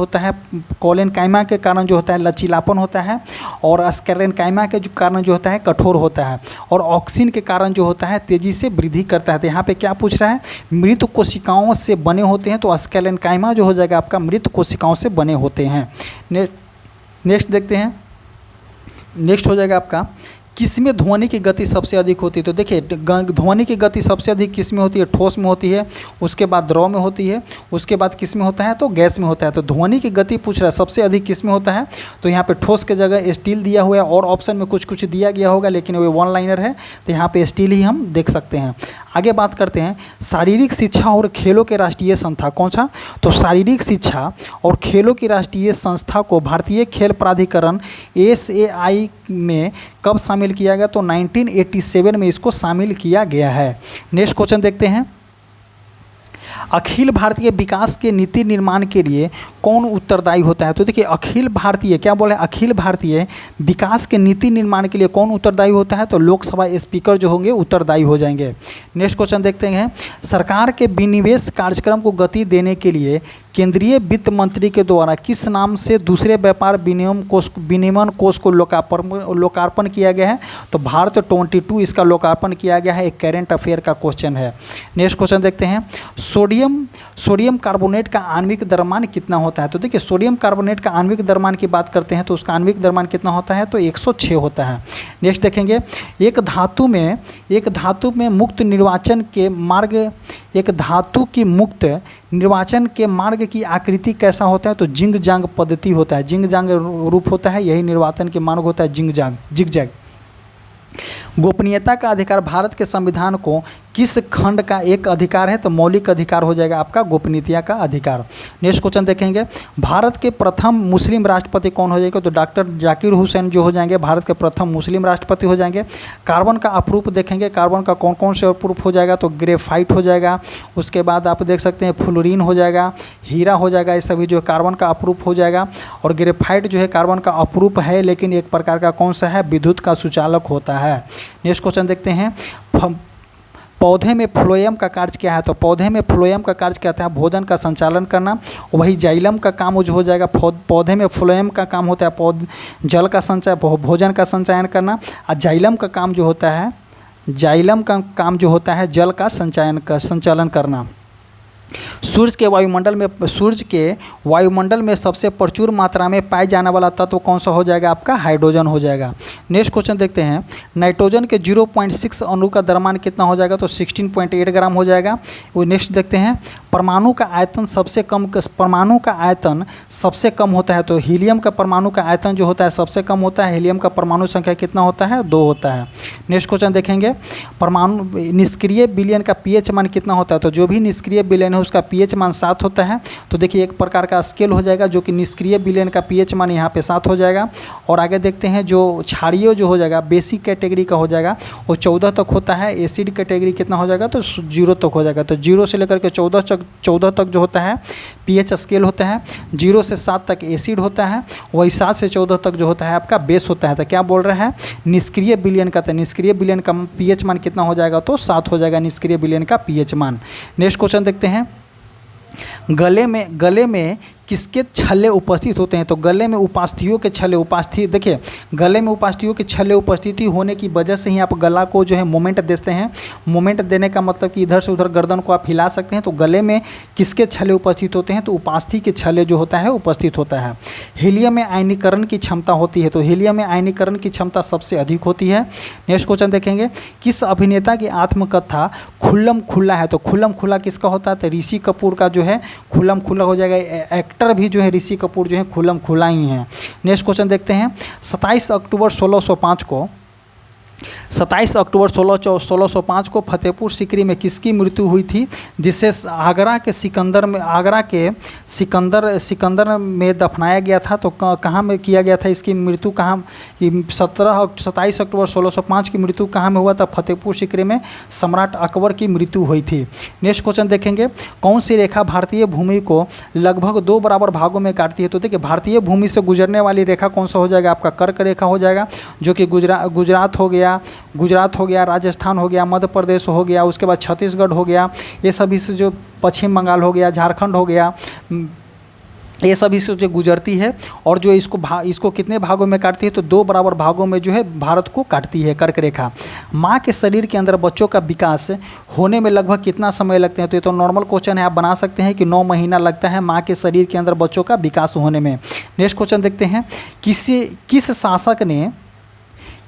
A: होता है लचीलापन होता है, और स्केलेनकाइमा के कारण जो होता है कठोर होता है, और ऑक्सीन के कारण जो होता है तेजी से वृद्धि करता है। तो यहाँ पे क्या पूछ रहा है, मृत कोशिकाओं से बने होते हैं, तो स्केलेनकाइमा जो हो जाएगा आपका मृत कोशिकाओं से बने होते हैं। नेक्स्ट देखते हैं, नेक्स्ट हो जाएगा आपका, किसमें ध्वनि की गति सबसे अधिक होती है, तो देखिए ध्वनि की गति सबसे अधिक किस में होती है, ठोस में होती है, उसके बाद द्रव में होती है, उसके बाद किस में होता है, तो गैस में होता है। तो ध्वनि की गति पूछ रहा है सबसे अधिक किस में होता है, तो यहाँ पे ठोस के जगह स्टील दिया हुआ है, और ऑप्शन में कुछ दिया गया होगा, लेकिन वो वन लाइनर है, तो यहाँ पे स्टील ही हम देख सकते हैं। आगे बात करते हैं, शारीरिक शिक्षा और खेलों के राष्ट्रीय संस्था कौन सा, तो शारीरिक शिक्षा और खेलों की राष्ट्रीय संस्था को भारतीय खेल प्राधिकरण SAI में कब शामिल किया गया, तो 1987 में इसको शामिल किया गया है। नेक्स्ट क्वेश्चन देखते हैं, अखिल भारतीय विकास के नीति निर्माण के लिए कौन उत्तरदायी होता है, तो देखिए अखिल भारतीय क्या बोले, अखिल भारतीय विकास के नीति निर्माण के लिए कौन उत्तरदायी होता है, तो लोकसभा स्पीकर जो होंगे उत्तरदायी हो जाएंगे। नेक्स्ट क्वेश्चन देखते हैं, सरकार के विनिवेश कार्यक्रम को गति देने के लिए केंद्रीय वित्त मंत्री के द्वारा किस नाम से दूसरे व्यापार विनियमन कोष को लोकार्पण किया गया है, तो भारत 22 इसका लोकार्पण किया गया है। एक करेंट अफेयर का क्वेश्चन है। नेक्स्ट क्वेश्चन देखते हैं, सोडियम कार्बोनेट का आणविक द्रव्यमान कितना होता है, तो देखिए सोडियम कार्बोनेट का आणविक द्रव्यमान की बात करते हैं तो उसका आणविक द्रव्यमान कितना होता है, तो 106 होता है। नेक्स्ट देखेंगे, एक धातु में मुक्त निर्वाचन के मार्ग, एक धातु की मुक्त निर्वाचन के मार्ग की आकृति कैसा होता है, तो जिंग जांग पद्धति होता है, जिंग जांग रूप होता है, यही निर्वाचन के मार्ग होता है, जिग जैग। गोपनीयता का अधिकार भारत के संविधान को किस खंड का एक अधिकार है, तो मौलिक अधिकार हो जाएगा आपका गोपनीयता का अधिकार। नेक्स्ट क्वेश्चन देखेंगे, भारत के प्रथम मुस्लिम राष्ट्रपति कौन हो जाएगा, तो डॉक्टर जाकिर हुसैन जो हो जाएंगे भारत के प्रथम मुस्लिम राष्ट्रपति हो जाएंगे। कार्बन का अप्रूप देखेंगे, कार्बन का कौन कौन से अप्रूप हो जाएगा, तो ग्रेफाइट हो जाएगा, उसके बाद आप देख सकते हैं फ्लोरीन हो जाएगा, हीरा हो जाएगा, ये सभी जो कार्बन का अप्रूप हो जाएगा। और ग्रेफाइट जो है कार्बन का अप्रूप है, लेकिन एक प्रकार का कौन सा है, विद्युत का सुचालक होता है। नेक्स्ट क्वेश्चन देखते हैं, पौधे में फ्लोएम का कार्य क्या है, तो पौधे में फ्लोएम का कार्य क्या है, भोजन का संचालन करना। वही जाइलम का काम जो हो जाएगा, पौधे में फ्लोएम का काम होता है जल का संचय, भोजन का संचयन करना। और जाइलम का काम जो होता है जल का संचालन करना। सूर्य के वायुमंडल में सबसे प्रचुर मात्रा में पाए जाने वाला तत्व कौन सा हो जाएगा, आपका हाइड्रोजन हो जाएगा। नेक्स्ट क्वेश्चन देखते हैं, नाइट्रोजन के 0.6 अणु का द्रव्यमान कितना हो जाएगा, तो 16.8 ग्राम हो जाएगा। वो नेक्स्ट देखते हैं, परमाणु का आयतन सबसे कम होता है, तो हीलियम का परमाणु का आयतन जो होता है सबसे कम होता है। हीलियम का परमाणु संख्या कितना होता है, 2 होता है। नेक्स्ट क्वेश्चन देखेंगे, परमाणु निष्क्रिय विलयन का pH मान कितना होता है, तो जो भी निष्क्रिय विलयन है उसका pH मान 7 होता है। तो देखिए एक प्रकार का स्केल हो जाएगा, जो कि निष्क्रिय विलयन का pH मान यहाँ पे 7 हो जाएगा। और आगे देखते हैं, जो क्षारीय जो हो जाएगा बेसिक कैटेगरी का हो जाएगा, वो 14 तक होता है। एसिड कैटेगरी कितना हो जाएगा, तो 0 तक हो जाएगा। तो 0 से लेकर के 14 तक 14 तक जो होता है pH स्केल होता है, 0 से 7 तक एसिड होता है, वही 7 से 14 तक जो होता है आपका बेस होता है। तो क्या बोल रहा है, निष्क्रिय विलयन का, तो निष्क्रिय विलयन का pH मान कितना हो जाएगा, तो 7 हो जाएगा निष्क्रिय विलयन का pH मान। नेक्स्ट क्वेश्चन देखते हैं, गले में किसके छल्ले उपस्थित होते हैं, तो गले में उपास्थियों के छल्ले उपस्थित, देखिए गले में उपास्थियों के छल्ले उपस्थिति होने की वजह से ही आप गला को जो है मोमेंट देते हैं। मोमेंट देने का मतलब कि इधर से उधर गर्दन को आप हिला सकते हैं। तो गले में किसके छल्ले उपस्थित होते हैं, तो उपास्थि के छल्ले जो होता है उपस्थित होता है। हीलियम में आयनीकरण की क्षमता होती है, तो हीलियम में आयनीकरण की क्षमता सबसे अधिक होती है। नेक्स्ट क्वेश्चन देखेंगे, किस अभिनेता की आत्मकथा खुल्लम खुल्ला है, तो खुल्लम खुल्ला किसका होता है, तो ऋषि कपूर का जो है खुल्लम खुल्ला हो जाएगा। एक्टर भी जो है ऋषि कपूर जो है खुल्लम खुल्ला ही है। नेक्स्ट क्वेश्चन देखते हैं, 27 अक्टूबर 1605 को 1605 को फतेहपुर सीकरी में किसकी मृत्यु हुई थी, जिसे आगरा के सिकंदर में दफनाया गया था। तो कहाँ में किया गया था, इसकी मृत्यु कहाँ, 27 अक्टूबर 1605 की मृत्यु कहाँ में हुआ था, फतेहपुर सीकरी में सम्राट अकबर की मृत्यु हुई थी। नेक्स्ट क्वेश्चन देखेंगे, कौन सी रेखा भारतीय भूमि को लगभग 2 बराबर भागों में काटती है, तो देखिए भारतीय भूमि से गुजरने वाली रेखा कौन सा हो जाएगा, आपका कर्क रेखा हो जाएगा, जो कि गुजरात हो गया, राजस्थान हो गया, मध्य प्रदेश हो गया, उसके बाद छत्तीसगढ़ हो गया, ये सभी से जो पश्चिम बंगाल हो गया, झारखंड हो गया, ये सभी से जो गुजरती है। और जो इसको कितने भागों में काटती है, तो 2 बराबर भागों में जो है भारत को काटती है कर्क रेखा। माँ के शरीर के अंदर बच्चों का विकास होने में लगभग कितना समय लगते हैं, तो ये तो नॉर्मल क्वेश्चन है, आप बना सकते हैं कि 9 महीना लगता है माँ के शरीर के अंदर बच्चों का विकास होने में। नेक्स्ट क्वेश्चन देखते हैं,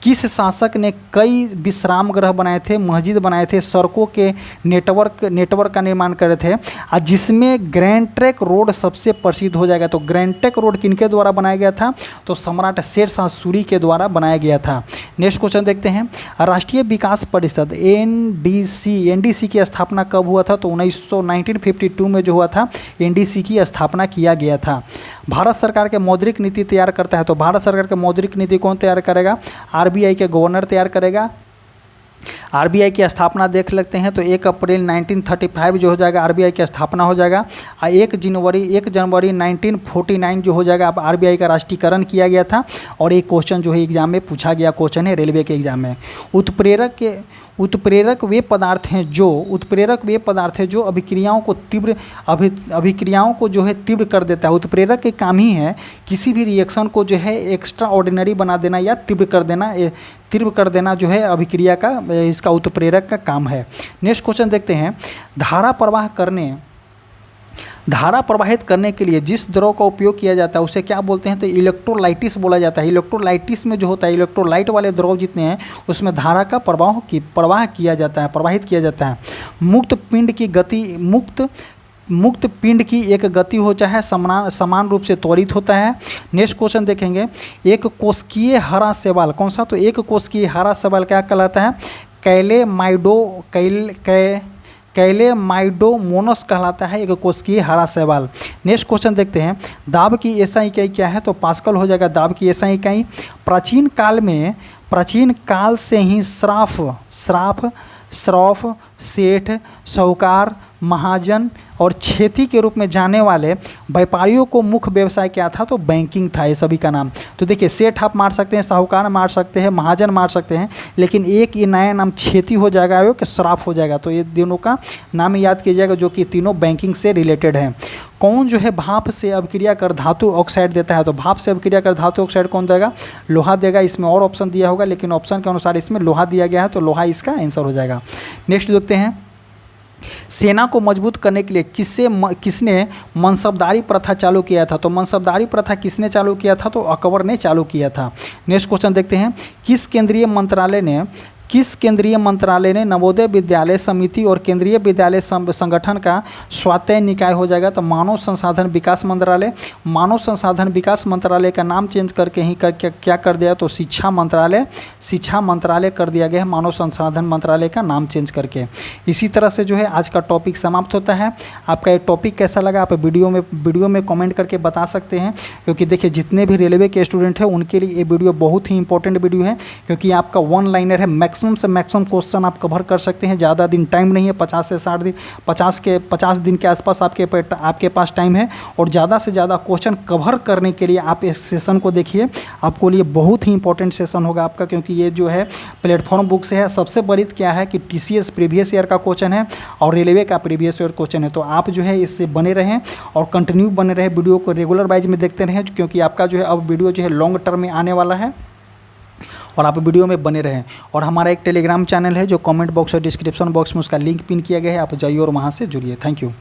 A: किस शासक ने कई विश्राम गृह बनाए थे, मस्जिद बनाए थे, सड़कों के नेटवर्क का निर्माण करे थे, और जिसमें ग्रैंड ट्रंक रोड सबसे प्रसिद्ध हो जाएगा। तो ग्रैंड ट्रंक रोड किनके द्वारा बनाया गया था, तो सम्राट शेरशाह सूरी के द्वारा बनाया गया था। नेक्स्ट क्वेश्चन देखते हैं, राष्ट्रीय विकास परिषद एनडीसी की स्थापना कब हुआ था, तो 1952 में जो हुआ था एनडीसी की स्थापना किया गया था। भारत सरकार के मौद्रिक नीति तैयार करता है, तो भारत सरकार के मौद्रिक नीति कौन तैयार करेगा, आरबीआई के गवर्नर तैयार करेगा। आरबीआई की स्थापना देख लेते हैं, तो 1 अप्रैल 1935 जो हो जाएगा आरबीआई की स्थापना हो जाएगा। 1 जनवरी 1949 जो हो जाएगा अब आरबीआई का राष्ट्रीयकरण किया गया था। और एक क्वेश्चन जो है एग्जाम में पूछा गया क्वेश्चन है रेलवे के एग्जाम में। उत्प्रेरक वे पदार्थ हैं जो अभिक्रियाओं को जो है तीव्र कर देता है। उत्प्रेरक के काम ही है किसी भी रिएक्शन को जो है एक्स्ट्रा ऑर्डिनरी बना देना या तीव्र कर देना जो है अभिक्रिया का इसका उत्प्रेरक का काम है। नेक्स्ट क्वेश्चन देखते हैं, धारा प्रवाहित करने के लिए जिस द्रव का उपयोग किया जाता है उसे क्या बोलते हैं, तो इलेक्ट्रोलाइटिस बोला जाता है। इलेक्ट्रोलाइटिस में जो होता है इलेक्ट्रोलाइट वाले द्रव जितने हैं उसमें धारा का प्रवाहित किया जाता है। मुक्त पिंड की एक गति हो चाहे समान रूप से त्वरित होता है। नेक्स्ट क्वेश्चन देखेंगे, एक कोशिकीय हरा शैवाल कौन सा, तो एक कोशिकीय हरा शैवाल क्या कहलाता है, कैलेमाइडोमोनस कहलाता है एक कोशिकीय हरा शैवाल। नेक्स्ट क्वेश्चन देखते हैं, दाब की एसआई इकाई क्या है, तो पास्कल हो जाएगा दाब की एसआई इकाई। प्राचीन काल से ही श्राफ, सेठ, साहूकार, महाजन और खेती के रूप में जाने वाले व्यापारियों को मुख्य व्यवसाय क्या था, तो बैंकिंग था ये सभी का नाम। तो देखिए सेठ आप मार सकते हैं, साहूकार मार सकते हैं, महाजन मार सकते हैं, लेकिन एक ये नया नाम खेती हो जाएगा वो कि श्राफ हो जाएगा। तो ये दोनों का नाम याद कीजिएगा जो कि तीनों बैंकिंग से रिलेटेड है। कौन जो है भाप से अभिक्रिया कर धातु ऑक्साइड देता है, तो भाप से अभिक्रिया कर धातु ऑक्साइड कौन देगा, लोहा देगा। इसमें और ऑप्शन दिया होगा लेकिन ऑप्शन के अनुसार इसमें लोहा दिया गया है, तो लोहा इसका आंसर हो जाएगा। नेक्स्ट देखते हैं, सेना को मजबूत करने के लिए किसने मनसबदारी प्रथा चालू किया था, तो मनसबदारी प्रथा किसने चालू किया था, तो अकबर ने चालू किया था। नेक्स्ट क्वेश्चन देखते हैं, किस केंद्रीय मंत्रालय ने नवोदय विद्यालय समिति और केंद्रीय विद्यालय संगठन का स्वायत्त निकाय हो जाएगा, तो मानव संसाधन विकास मंत्रालय। मानव संसाधन विकास मंत्रालय का नाम चेंज करके ही क्या कर दिया, तो शिक्षा मंत्रालय कर दिया गया है, मानव संसाधन मंत्रालय का नाम चेंज करके। इसी तरह से जो है आज का टॉपिक समाप्त होता है। आपका ये टॉपिक कैसा लगा आप वीडियो में कमेंट करके बता सकते हैं, क्योंकि देखिए जितने भी रेलवे के स्टूडेंट हैं उनके लिए ये वीडियो बहुत ही इंपॉर्टेंट वीडियो है, क्योंकि आपका 1 लाइनर है, मैक्सिमम मैक्सिमम से मैक्सिमम क्वेश्चन आप कवर कर सकते हैं। ज़्यादा दिन टाइम नहीं है, 50 से 60 दिन, 50 दिन के आसपास आपके पास टाइम है। और ज़्यादा से ज़्यादा क्वेश्चन कवर करने के लिए आप इस सेशन को देखिए, आपको लिए बहुत ही इंपॉर्टेंट सेशन होगा आपका, क्योंकि ये जो है प्लेटफॉर्म बुक से है। सबसे बड़ी क्या है कि TCS प्रीवियस ईयर का क्वेश्चन है और रेलवे का प्रीवियस ईयर क्वेश्चन है। तो आप जो है इससे बने रहें और कंटिन्यू बने रहे, वीडियो को रेगुलर वाइज में देखते रहें, क्योंकि आपका जो है अब वीडियो जो है लॉन्ग टर्म में आने वाला है और आप वीडियो में बने रहें। और हमारा एक टेलीग्राम चैनल है जो कमेंट बॉक्स और डिस्क्रिप्शन बॉक्स में उसका लिंक पिन किया गया है, आप जाइए और वहाँ से जुड़िए। Thank you.